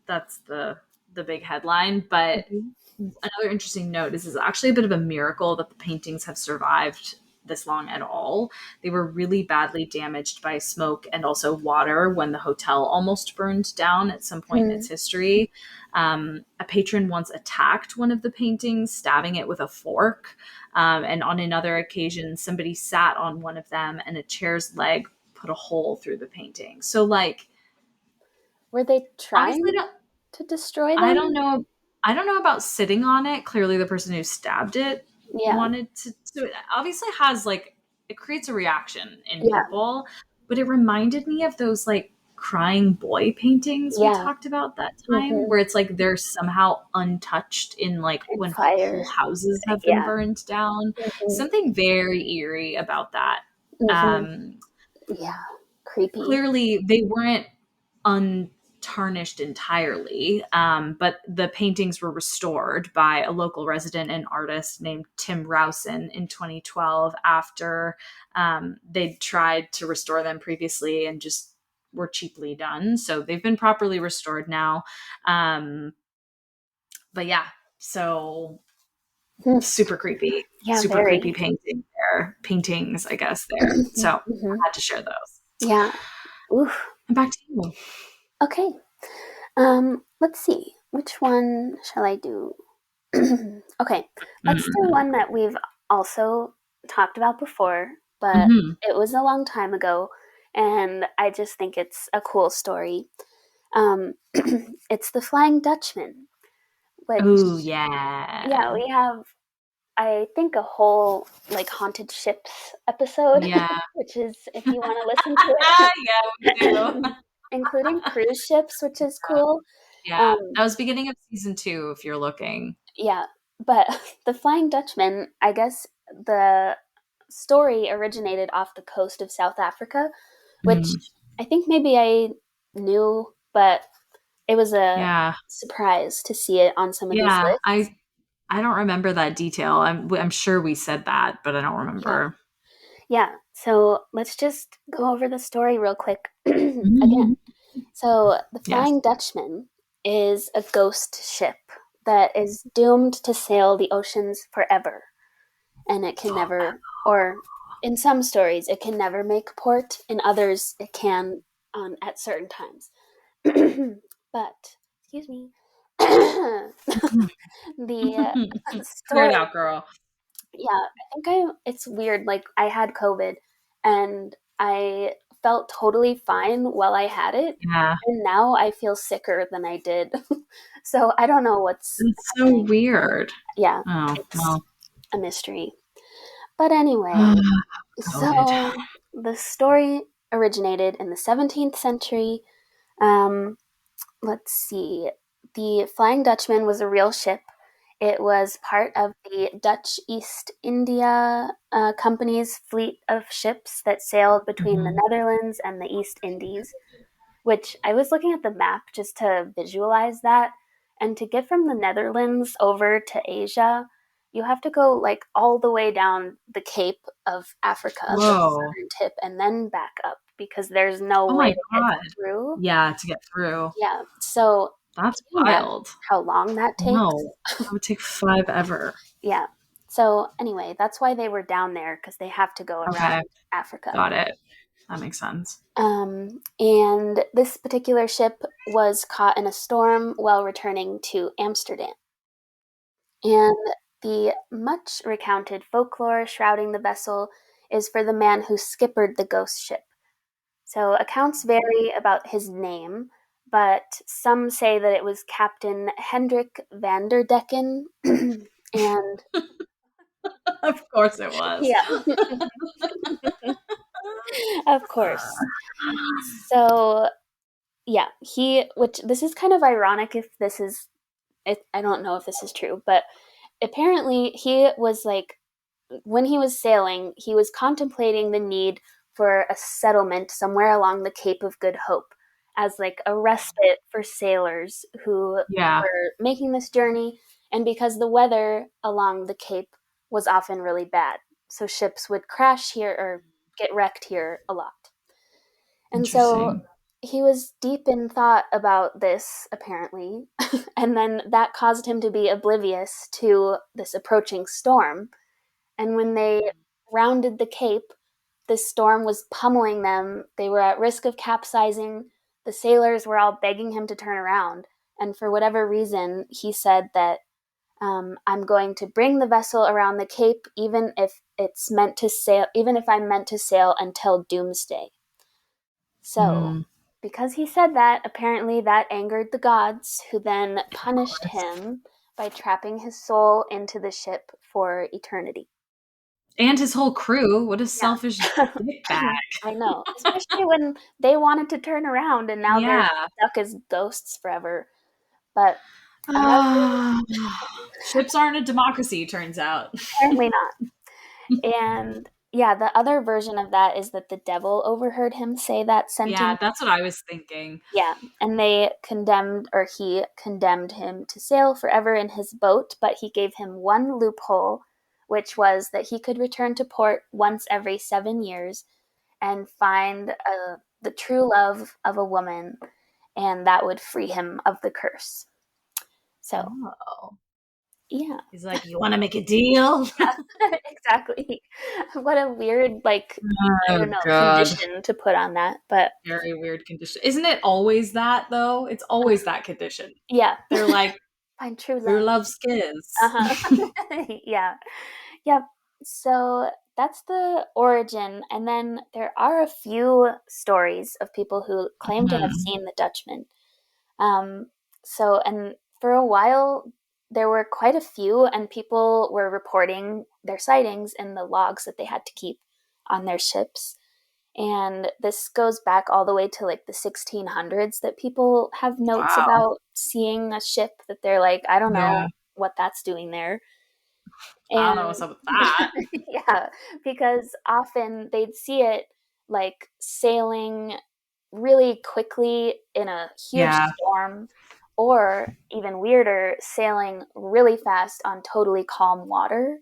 that's the big headline, but Mhm. another interesting note is actually a bit of a miracle that the paintings have survived this long at all. They were really badly damaged by smoke and also water when the hotel almost burned down at some point in Hmm. its history. A patron once attacked one of the paintings, stabbing it with a fork. And on another occasion, somebody sat on one of them and a chair's leg put a hole through the painting. So, like, Were they obviously, trying to destroy I them? don't know. I don't know about sitting on it. Clearly, the person who stabbed it Yeah. wanted to. So it obviously has like it creates a reaction in Yeah. people, but it reminded me of those like crying boy paintings we Yeah. talked about that time, Hmm. where it's like they're somehow untouched in like And when whole fire. houses have been Yeah. burned down. Hmm. Something very eerie about that. Hmm. Um, Yeah. Creepy. Clearly they weren't untarnished entirely, but the paintings were restored by a local resident and artist named Tim Rowson in 2012 after they'd tried to restore them previously and just were cheaply done. So they've been properly restored now. Um, but yeah, so Hmm. Yeah, super creepy very. painting there, paintings, I guess, there. So I Hmm. had to share those. Yeah. Oof. And back to you. Okay. Let's see. Which one shall I do? Okay, let's do Mm. one that we've also talked about before, but Mhm. it was a long time ago, and I just think it's a cool story. Um, it's the Flying Dutchman, which, Oh yeah, yeah. we have, I think, a whole like haunted ships episode, Yeah. which is if you want to listen to Yeah, we do. it, including cruise ships, which is cool. Yeah. Um, That was beginning of season 2 if you're looking. Yeah, but the Flying Dutchman, I guess the story originated off the coast of South Africa, which Mm. I think maybe I knew, but it was a Yeah. surprise to see it on some of these Yeah. lists. I don't remember that detail. I'm sure we said that, but I don't Yeah. remember. Yeah. So let's just go over the story real quick again. Mhm. So the Yes. Flying Dutchman is a ghost ship that is doomed to sail the oceans forever. And it can never, or in some stories, it can never make port. In others, it can at certain times. But, excuse me, the Clear it story, out, girl. yeah, it's weird. Like, I had COVID and I felt totally fine while I had it. Yeah. And now I feel sicker than I did. So I don't know what's It's so happening. weird. Yeah, Oh, it's well. a mystery. But anyway, COVID. so the story originated in the 17th century. Um, let's see. The Flying Dutchman was a real ship. It was part of the Dutch East India Company's fleet of ships that sailed between the Mhm. Netherlands and the East Indies, which I was looking at the map just to visualize that. And to get from the Netherlands over to Asia, you have to go like all the way down the Cape of Africa, the Whoa. southern tip, and then back up because there's no Oh way my to get god. through. Yeah, to get through. Yeah. So That's can you imagine wild. how long that takes? No, that would take 5 ever. Yeah. So anyway, that's why they were down there because they have to go Okay, around Africa. got it. That makes sense. And this particular ship was caught in a storm while returning to Amsterdam. And the much recounted folklore shrouding the vessel is for the man who skippered the ghost ship. So accounts vary about his name, but some say that it was Captain Hendrik van der Decken. And Of course it was. yeah, of course. So yeah, which this is kind of ironic if this is, I don't know if this is true, but apparently he was like, when he was sailing, he was contemplating the need for a settlement somewhere along the Cape of Good Hope. as like a respite for sailors who Yeah. were making this journey, and because the weather along the Cape was often really bad. So ships would crash here or get wrecked here a lot. And so Interesting. he was deep in thought about this, apparently, and then that caused him to be oblivious to this approaching storm. And when they rounded the Cape, this storm was pummeling them. They were at risk of capsizing. The sailors were all begging him to turn around. And for whatever reason, he said that I'm going to bring the vessel around the Cape, even if it's meant to sail, even if I'm meant to sail until doomsday. So, Mm, because he said that, apparently that angered the gods, who then of punished course. him by trapping his soul into the ship for eternity. And his whole crew. What a selfish Yeah. dickbag. I know. Especially when they wanted to turn around and now they're Yeah. stuck as ghosts forever. But another, Ah, ships aren't a democracy, turns out. apparently not. And yeah, the other version of that is that the devil overheard him say that Yeah, sentence. that's what I was thinking. Yeah, and they condemned, or he condemned him to sail forever in his boat, but he gave him one loophole, which was that he could return to port once every 7 years and find the true love of a woman, and that would free him of the curse. So, Oh. yeah, He's like, you want to make a deal? yeah, exactly. What a weird, like, I don't Oh, know, God. condition to put on that, but Very weird condition. Isn't it always that, though? It's always that condition. yeah, They're like, find true your love. love skills. Uh huh. Yeah. Yep. So that's the origin. And then there are a few stories of people who claim to have Mhm. seen the Dutchman. Um, and for a while, there were quite a few, and people were reporting their sightings in the logs that they had to keep on their ships. And this goes back all the way to like the 1600s that people have notes Wow. about seeing a ship that they're like, I don't Yeah. know what that's doing there. I don't know And what's up with that. yeah, because often they'd see it like sailing really quickly in a huge Yeah. storm, or even weirder, sailing really fast on totally calm water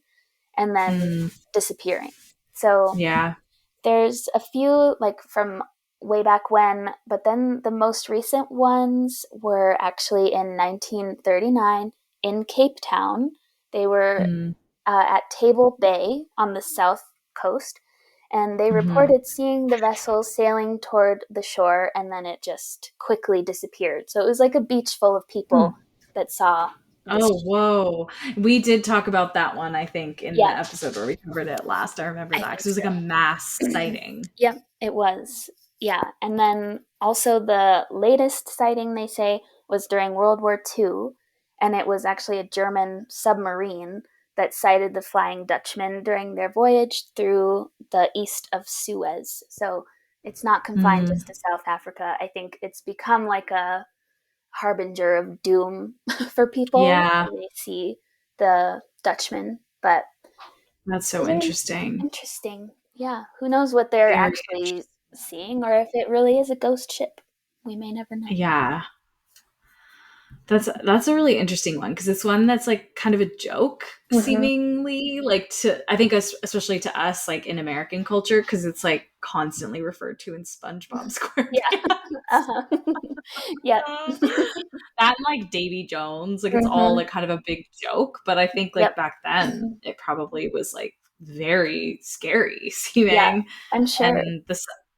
and then Mm, disappearing. So yeah. there's a few like from way back when, but then the most recent ones were actually in 1939 in Cape Town. They were Mm, at Table Bay on the south coast, and they hmm. reported seeing the vessel sailing toward the shore, and then it just quickly disappeared. So it was like a beach full of Hmm. people that saw this Oh, ship. whoa. We did talk about that one, I think, in the Yeah, episode where we covered it last. I remember I that because think it was like a so. mass sighting. Yep, it was. Yeah, and then also the latest sighting they say was during World War II, and it was actually a German submarine that sighted the Flying Dutchman during their voyage through the east of Suez. So it's not confined Mm, just to South Africa. I think it's become like a harbinger of doom for people yeah. when they see the Dutchman. But That's so those are interesting. interesting. Yeah, who knows what they're Very actually interesting. seeing or if it really is a ghost ship. We may never know. Yeah. That's a really interesting one because it's one that's like kind of a joke Hmm. seemingly like to I think especially to us like in American culture because it's like constantly referred to in SpongeBob Yeah. SquarePants. Uh-huh. Yep. That and like Davy Jones, like it's all Hmm. like kind of a big joke, but I think like Yep. back then it probably was like very scary Yeah, seeming, I'm sure. and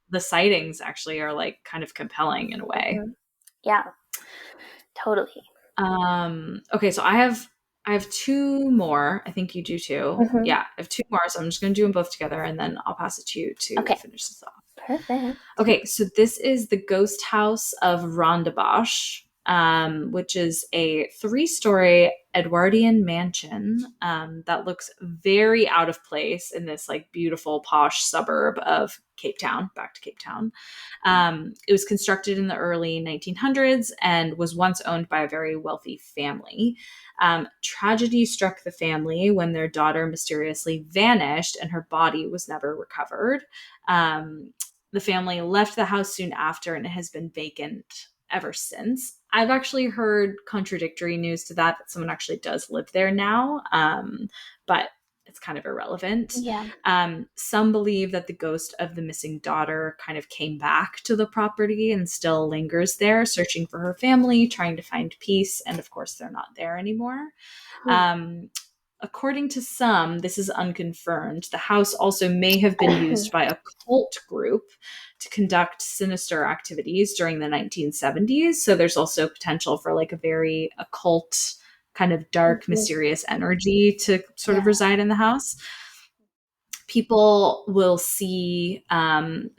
the sightings actually are like kind of compelling in a way. Hmm. Yeah, totally. Okay, so I have two more. I think you do too. Hmm. Yeah, I have two more, so I'm just gonna do them both together and then I'll pass it to you to Okay, finish this off. perfect. Okay, so this is the ghost house of Rondebosch, which is a three-story Edwardian mansion that looks very out of place in this like beautiful posh suburb of Cape Town. Back to Cape Town. It was constructed in the early 1900s and was once owned by a very wealthy family. Tragedy struck the family when their daughter mysteriously vanished and her body was never recovered. Um, The family left the house soon after, and it has been vacant ever since. I've actually heard contradictory news to that, that someone actually does live there now, but it's kind of irrelevant. Yeah. Some believe that the ghost of the missing daughter kind of came back to the property and still lingers there, searching for her family, trying to find peace. And of course, they're not there anymore. Hmm. Um, According to some, this is unconfirmed, the house also may have been used by a cult group to conduct sinister activities during the 1970s. So there's also potential for like a very occult, kind of dark, Mhm. mysterious energy to sort of Yeah. reside in the house. People will see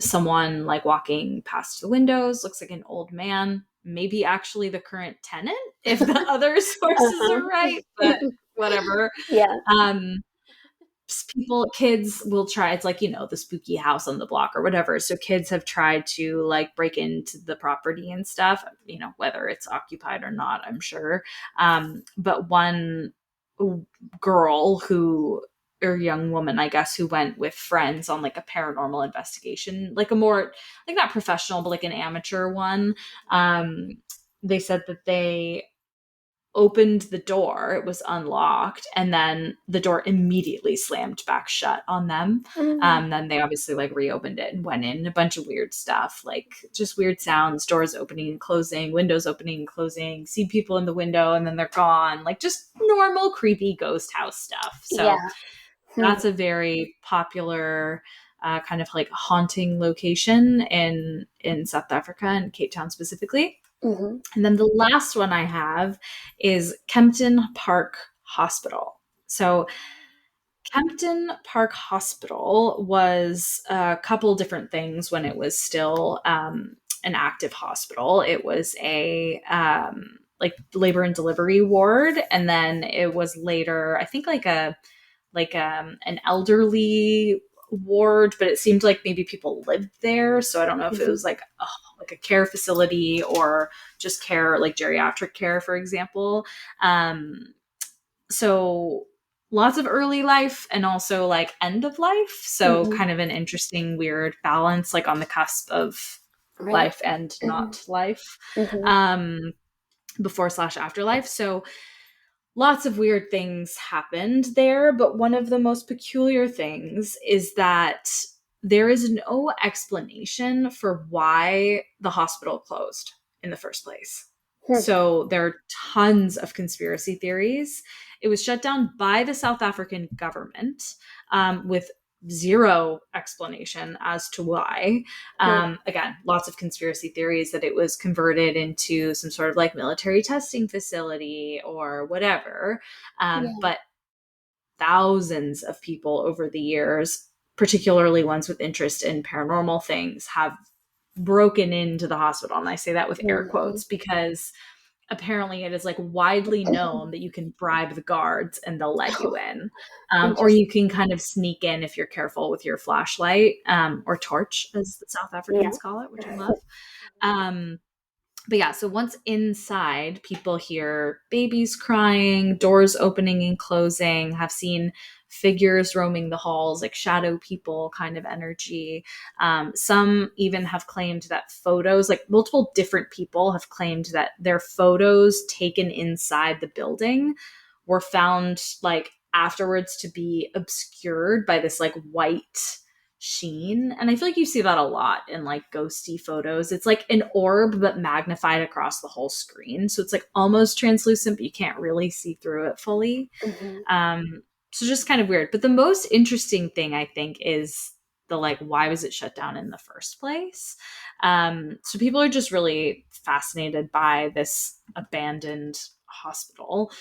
someone like walking past the windows, looks like an old man, maybe actually the current tenant, if the other sources are Uh-huh. right, but whatever. Yeah. um Kids will try, it's like, the spooky house on the block or whatever, so kids have tried to like break into the property and stuff, whether it's occupied or not, I'm sure. But one girl who or young woman, I guess, who went with friends on like a paranormal investigation, like a more, like, not professional but like an amateur one. um they said that they opened the door, it was unlocked, and then the door immediately slammed back shut on them. Mm. Then they obviously like reopened it and went in. A bunch of weird stuff, like just weird sounds, doors opening and closing, windows opening and closing, see people in the window and then they're gone, like just normal creepy ghost house stuff. So Yeah. that's Hmm. a very popular kind of like haunting location in South Africa and Cape Town specifically. Hmm. And then the last one I have is Kempton Park Hospital. So, Kempton Park Hospital was a couple different things when it was still an active hospital. It was a like labor and delivery ward, and then it was later, I think, an elderly ward, but it seemed like maybe people lived there. So I don't know if it Hmm. was like a care facility or just care, like geriatric care, for example. So lots of early life and also like end of life. So Hmm. kind of an interesting, weird balance, like on the cusp of Right. life and Hmm. not life, Hmm. um, before slash afterlife. So lots of weird things happened there, but one of the most peculiar things is that there is no explanation for why the hospital closed in the first place. So there are tons of conspiracy theories. It was shut down by the South African government, with zero explanation as to why. Again, lots of conspiracy theories that it was converted into some sort of like military testing facility or whatever. Yeah. But thousands of people over the years, particularly ones with interest in paranormal things, have broken into the hospital. And I say that with air Hmm. quotes because apparently it is like widely known that you can bribe the guards and they'll let you in. Or Interesting. you can kind of sneak in if you're careful with your flashlight, or torch, as the South Yeah. Africans call it, which I love. Um, but yeah, so once inside, people hear babies crying, doors opening and closing, have seen figures roaming the halls, like shadow people kind of energy. Some even have claimed that photos, like multiple different people have claimed that their photos taken inside the building were found like afterwards to be obscured by this like white sheen. And I feel like you see that a lot in like ghosty photos. It's like an orb but magnified across the whole screen. So it's like almost translucent, but you can't really see through it fully. Hmm. So just kind of weird. But the most interesting thing I think is the like, why was it shut down in the first place? So people are just really fascinated by this abandoned hospital.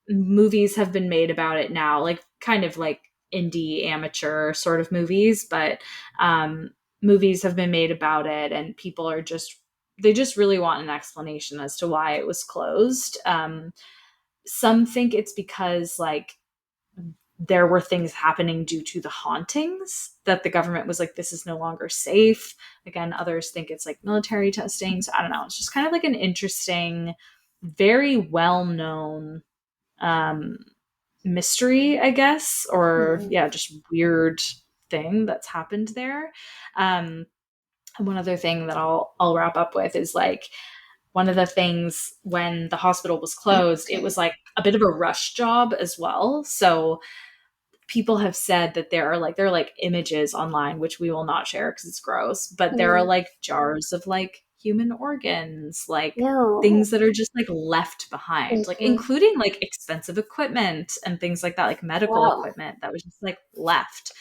Movies have been made about it now, like kind of like indie amateur sort of movies, but um, movies have been made about it, and people are just, they just really want an explanation as to why it was closed. Some think it's because like there were things happening due to the hauntings that the government was like, this is no longer safe. Again, others think it's like military testing. So I don't know. It's just kind of like an interesting, very well known um, mystery, I guess, or Hmm. yeah, just weird thing that's happened there. One other thing that I'll wrap up with is like one of the things when the hospital was closed, it was like a bit of a rush job as well. So people have said that there are like images online, which we will not share because it's gross, but there are Mm. like jars of like human organs, like Ew. things that are just like left behind, like Mhm. including like expensive equipment and things like that, like medical Wow. equipment that was just like left.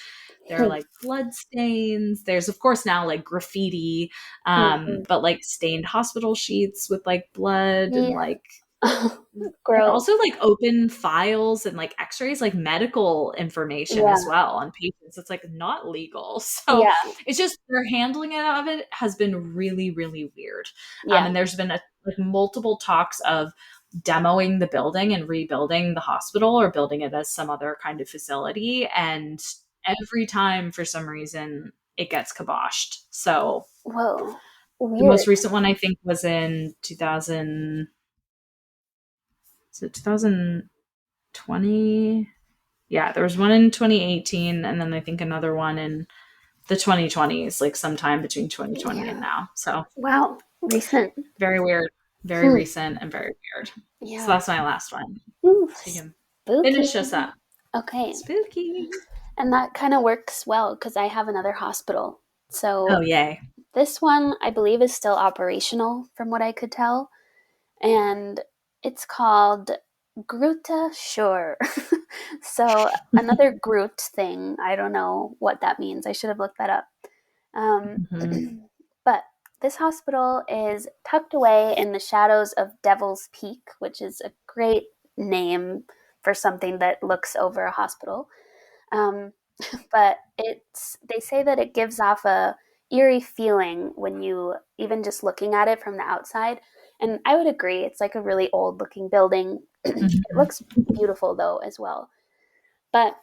There are like blood stains. There's of course now like graffiti, Mhm. but like stained hospital sheets with like blood and Yeah. like and Gross. also like open files and like x-rays, like medical information as Yeah. well on patients. It's like not legal. So Yeah. it's just their handling of it has been really, really weird. Yeah. And there's been like multiple talks of demoing the building and rebuilding the hospital or building it as some other kind of facility. And every time for some reason it gets kiboshed. So Whoa. the most Weird. recent one I think was in 2000, so 2020. Yeah, there was one in 2018 and then I think another one in the 2020s, like sometime between 2020 and Yeah. now. So Wow. Recent. very weird, very Hmm. recent and very weird. So Yeah. that's my last one. Ooh, So you can spooky. finish us up. Okay. Spooky. And that kind of works well because I have another hospital. So Oh, yay. this one, I believe, is still operational from what I could tell. And it's called Gruta Shore. So another Groot thing. I don't know what that means. I should have looked that up. Um, Mhm. but this hospital is tucked away in the shadows of Devil's Peak, which is a great name for something that looks over a hospital. Um, but they say that it gives off a eerie feeling when you even just looking at it from the outside. And I would agree, it's like a really old looking building. It Mhm. looks beautiful though as well. But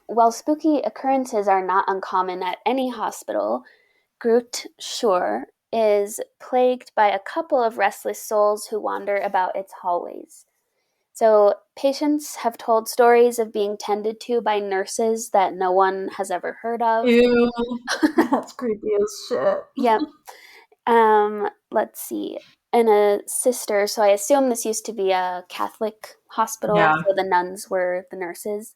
while spooky occurrences are not uncommon at any hospital, Groot Shore is plagued by a couple of restless souls who wander about its hallways. So, patients have told stories of being tended to by nurses that no one has ever heard of. Ew. That's creepy as shit. Yep. Let's see. And a sister, so I assume this used to be a Catholic hospital, Yeah. so the nuns were the nurses.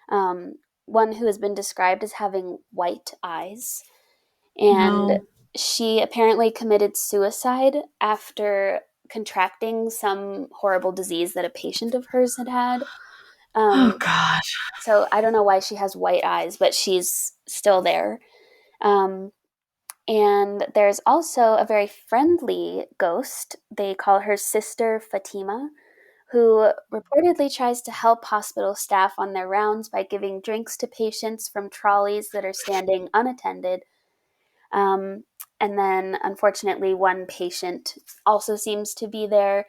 Um, One who has been described as having white eyes. And No. she apparently committed suicide after contracting some horrible disease that a patient of hers had had. Oh, Um, God. so I don't know why she has white eyes, but she's still there. Um, and there's also a very friendly ghost. They call her Sister Fatima, who reportedly tries to help hospital staff on their rounds by giving drinks to patients from trolleys that are standing unattended. Um, and then, unfortunately, one patient also seems to be there.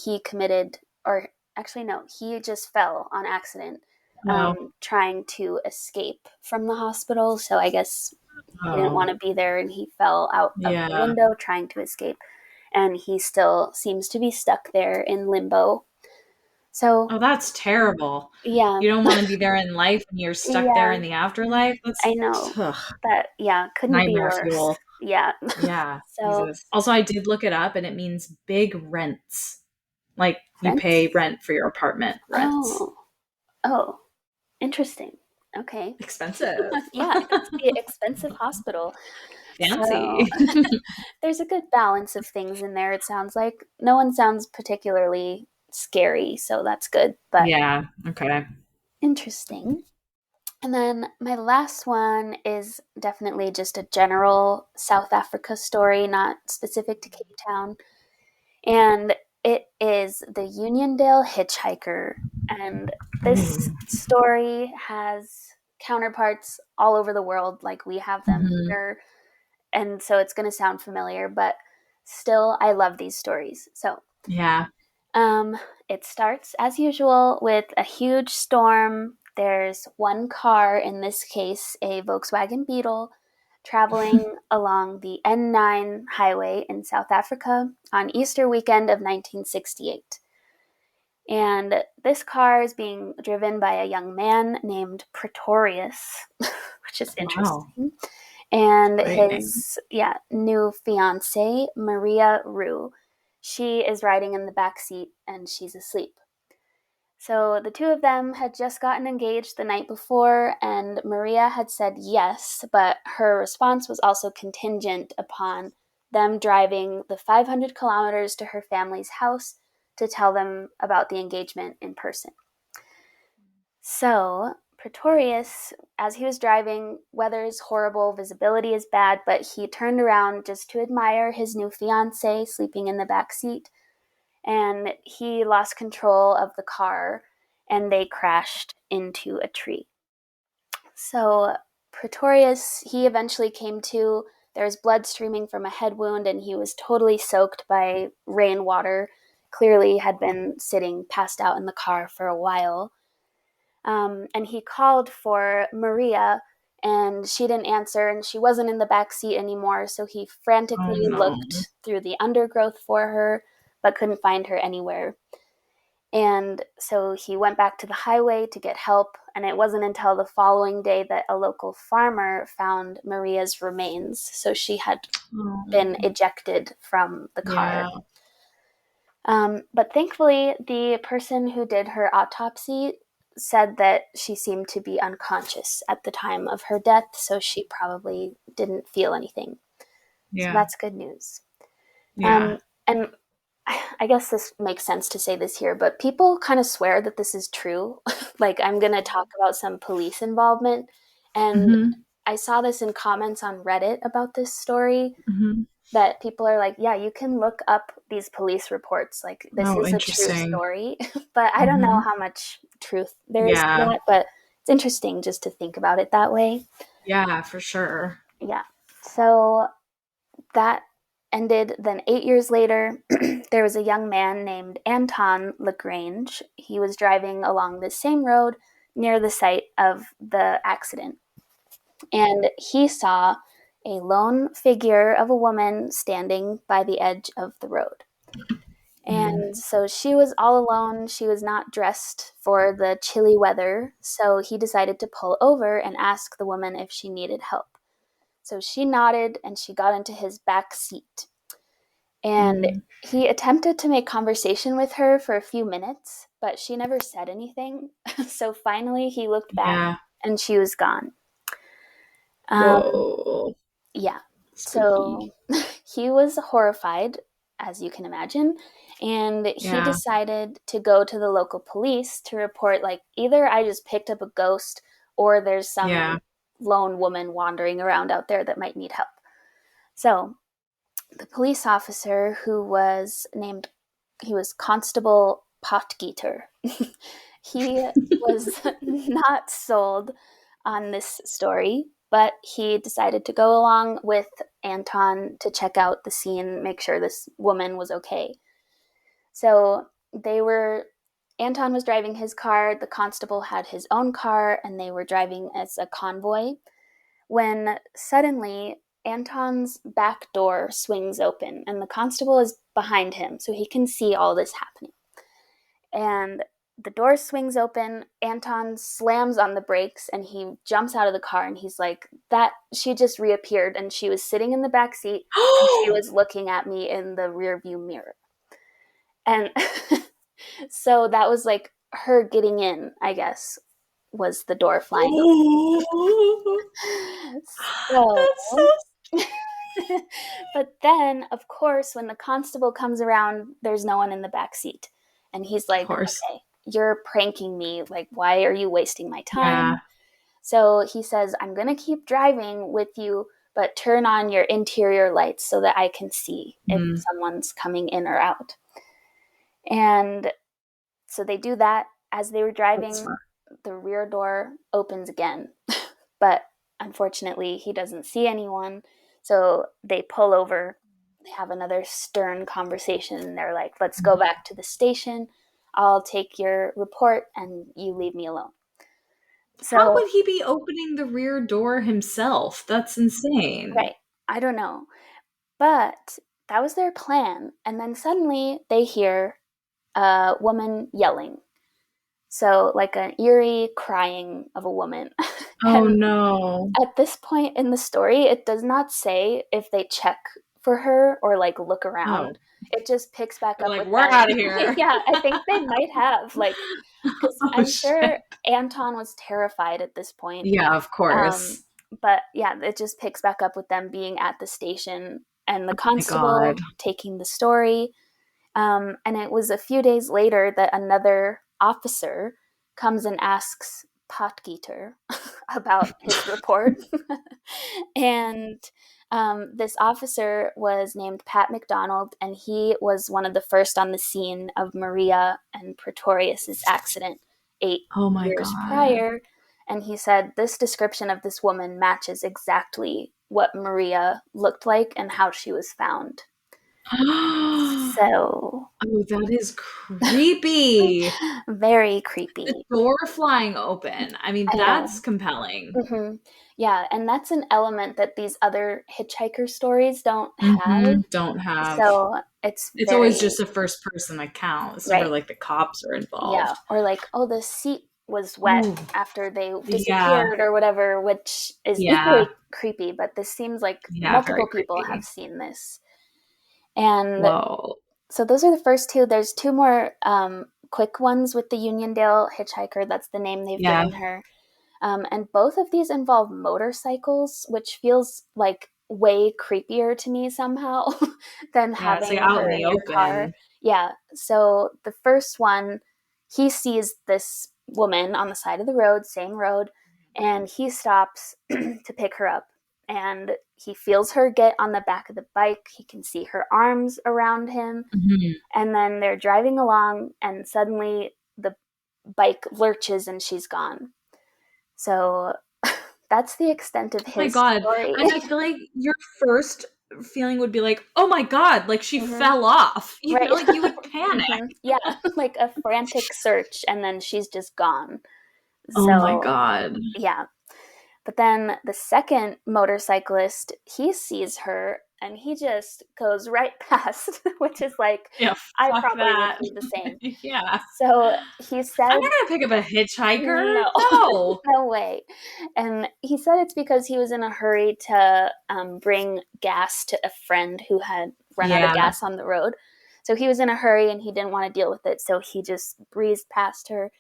He committed, or actually, no, he just fell on accident No. trying to escape from the hospital. So I guess he didn't Oh. want to be there and he fell out of the Yeah. window trying to escape. And he still seems to be stuck there in limbo. So, Oh, that's terrible. yeah, You don't want to be there in life and you're stuck there yeah, in the afterlife. I That's know. ugh, That, yeah, couldn't be nightmare worse. fuel. Yeah. Yeah, So, Jesus. Also, I did look it up and it means big rents. Like you rent? pay rent for your apartment rents. Oh, oh, interesting. Okay. Expensive. Yeah, it must be an expensive hospital. So Fancy. there's a good balance of things in there, it sounds like. No one sounds particularly scary, so that's good, but Yeah, okay. interesting. And then my last one is definitely just a general South Africa story, not specific to Cape Town. And it is the Uniondale Hitchhiker. And this Ooh. story has counterparts all over the world, like we have them Mhm. here. And so it's going to sound familiar, but still, I love these stories. So Yeah. um, it starts as usual with a huge storm. There's one car, in this case, a Volkswagen Beetle, traveling along the N9 highway in South Africa on Easter weekend of 1968. And this car is being driven by a young man named Pretorius, which is Wow. interesting, and Great name. his new fiance Maria Rue. She is riding in the back seat and she's asleep. So the two of them had just gotten engaged the night before, and Maria had said yes, but her response was also contingent upon them driving the 500 kilometers to her family's house to tell them about the engagement in person. So Pretorius, as he was driving, weather is horrible, visibility is bad, but he turned around just to admire his new fiancée sleeping in the back seat, and he lost control of the car and they crashed into a tree. So Pretorius, he eventually came to. There was blood streaming from a head wound, and he was totally soaked by rainwater. Clearly, had been sitting passed out in the car for a while. And he called for Maria, and she didn't answer, and she wasn't in the back seat anymore. So he Oh frantically no. looked through the undergrowth for her, but couldn't find her anywhere. And so he went back to the highway to get help. And it wasn't until the following day that a local farmer found Maria's remains. So she had been Oh, ejected from the car. yeah. But thankfully, the person who did her autopsy said that she seemed to be unconscious at the time of her death, so she probably didn't feel anything. So Yeah. that's good news. Yeah. And I guess this makes sense to say this here, but people kind of swear that this is true. Like, I'm going to talk about some police involvement. And Mm-hmm. I saw this in comments on Reddit about this story, Mm-hmm. that people are like, yeah, you can look up these police reports. Like, this Oh, is a true interesting. story. But I don't know Mm-hmm. how much truth there is to Yeah. that, but it's interesting just to think about it that way. Yeah, for sure. Yeah. So that ended. Then 8 years later, there was a young man named Anton Lagrange. He was driving along the same road near the site of the accident, and he saw a lone figure of a woman standing by the edge of the road. Mm. And so she was all alone. She was not dressed for the chilly weather. So he decided to pull over and ask the woman if she needed help. So she nodded and she got into his back seat. And Mm. he attempted to make conversation with her for a few minutes, but she never said anything. So finally, he looked back Yeah. and she was gone. Um, Whoa. yeah. Spooky. So he was horrified, as you can imagine, and he Yeah. decided to go to the local police to report, like, either I just picked up a ghost or there's Yeah. some lone woman wandering around out there that might need help. So the police officer, who was named, he was Constable Potgieter. He was not sold on this story, but he decided to go along with Anton to check out the scene, make sure this woman was okay. So they were, Anton was driving his car, the constable had his own car, and they were driving as a convoy when suddenly Anton's back door swings open and the constable is behind him, so he can see all this happening. And the door swings open, Anton slams on the brakes and he jumps out of the car and he's like, that she just reappeared and she was sitting in the back seat and she was looking at me in the rear view mirror. And so that was like her getting in, I guess, was the door flying Oh, open. So that's so. but then, of course, when the constable comes around, there's no one in the back seat. And he's Of like, course. okay, you're pranking me. Like, why are you wasting my Yeah. time? So he says, I'm going to keep driving with you, but turn on your interior lights so that I can see if Mm. someone's coming in or out. And so they do that. As they were That's driving, smart. the rear door opens again. But unfortunately, he doesn't see anyone. So they pull over. They have another stern conversation. And they're like, let's go back to the station. I'll take your report and you leave me alone. How So, would he be opening the rear door himself? That's insane. right, I don't know. But that was their plan. And then suddenly they hear a woman yelling. So, like an eerie crying of a woman. Oh And no. at this point in the story, it does not say if they check for her or like look Oh, around. It just picks back they're up like, with we're them. out of here. Yeah, I think they might have, like, because Oh I'm sure shit. Anton was terrified at this point. Yeah, of Um, course. but yeah, it just picks back up with them being at the station and the Oh my God. constable taking the story. And it was a few days later that another officer comes and asks Potgieter about his report. And this officer was named Pat McDonald, and he was one of the first on the scene of Maria and Pretorius's accident eight Oh my years God. prior. And he said, this description of this woman matches exactly what Maria looked like and how she was found. So, Oh, that is creepy. very The creepy. door flying open. I mean, I that's know. compelling. Yeah, and that's an element that these other hitchhiker stories don't have. Don't have. So it's It's always very, just a first person account. It's never right. like the cops are Yeah. involved. Or like, oh, the seat was wet Oh, after they yeah. disappeared or whatever, which is Yeah. equally creepy, but this seems like Yeah, very multiple people have creepy. seen this. And Whoa. so those are the first two. There's two more quick ones with the Uniondale hitchhiker. That's the name they've Yeah. given her. And both of these involve motorcycles, which feels like way creepier to me somehow than Yeah, it's like having out in her the in your car. open. Yeah. So the first one, he sees this woman on the side of the road, same road, and he stops to pick her up. And he feels her get on the back of the bike. He can see her arms around him. Mhm. And then they're driving along, and suddenly the bike lurches and she's gone. So that's the extent of Oh my his God. story. And I feel like your first feeling would be like, oh my God, like she Hmm. fell off. Right. Like you would panic. Yeah, like a frantic search, and then she's just gone. Oh my So, God. yeah. But then the second motorcyclist, he sees her and he just goes right past, which is like, Yeah, I fuck probably would that. do the same. Yeah. So he I'm said, not gonna pick up a hitchhiker. no, No. no way. And he said it's because he was in a hurry to bring gas to a friend who had run out of Yeah. gas on the road. So he was in a hurry and he didn't want to deal with it. So he just breezed past her.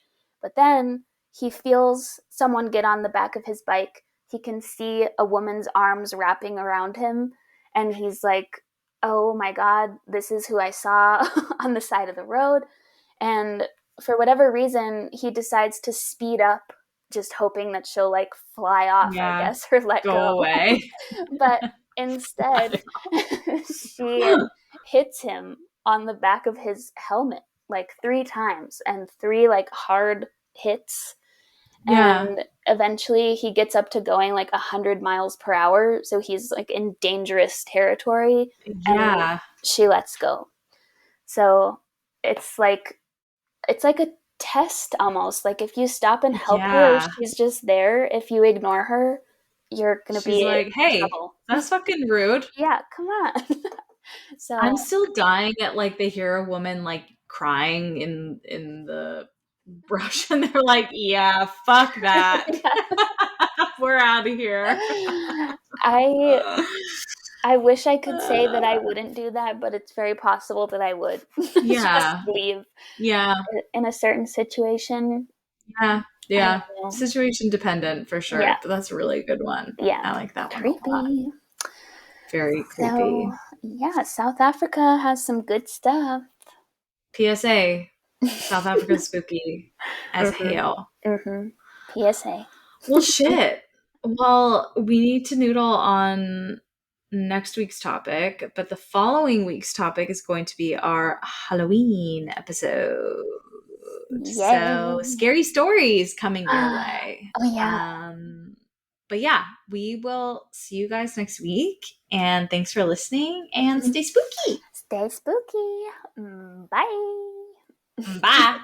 But then he feels someone get on the back of his bike. He can see a woman's arms wrapping around him. And he's like, oh my God, this is who I saw on the side of the road. And for whatever reason, he decides to speed up, just hoping that she'll like fly off, I Yeah. guess, or let Go go. away. But instead, she hits him on the back of his helmet like three times and three like hard hits. Yeah. And eventually he gets up to going like 100 miles per hour. So he's like in dangerous territory and Yeah. she lets go. So it's like it's like a test almost. Like if you stop and help her, Yeah. she's just there. If you ignore her, you're gonna She's be in like, hey, trouble. that's fucking rude. Yeah, come on. I'm So still dying at like they hear a woman like crying in the brush and they're like, yeah, fuck that. yeah. We're out of here. I I wish I could say that I wouldn't do that, but it's very possible that I would just Yeah. leave Yeah. in a certain situation. Yeah. I don't Yeah. know. Situation dependent for Yeah, sure. But that's a really good one. yeah. I like that one a lot. Creepy. Very So creepy. yeah, South Africa has some good stuff. PSA. South Africa's spooky as Mm-hmm. hell. Mm-hmm. PSA. Well, shit. Well, we need to noodle on next week's topic, but the following week's topic is going to be our Halloween episode. So, Yay. scary stories coming your way. Oh yeah. But yeah, we will see you guys next week. And thanks for listening and stay spooky. Stay spooky. Bye. Bye.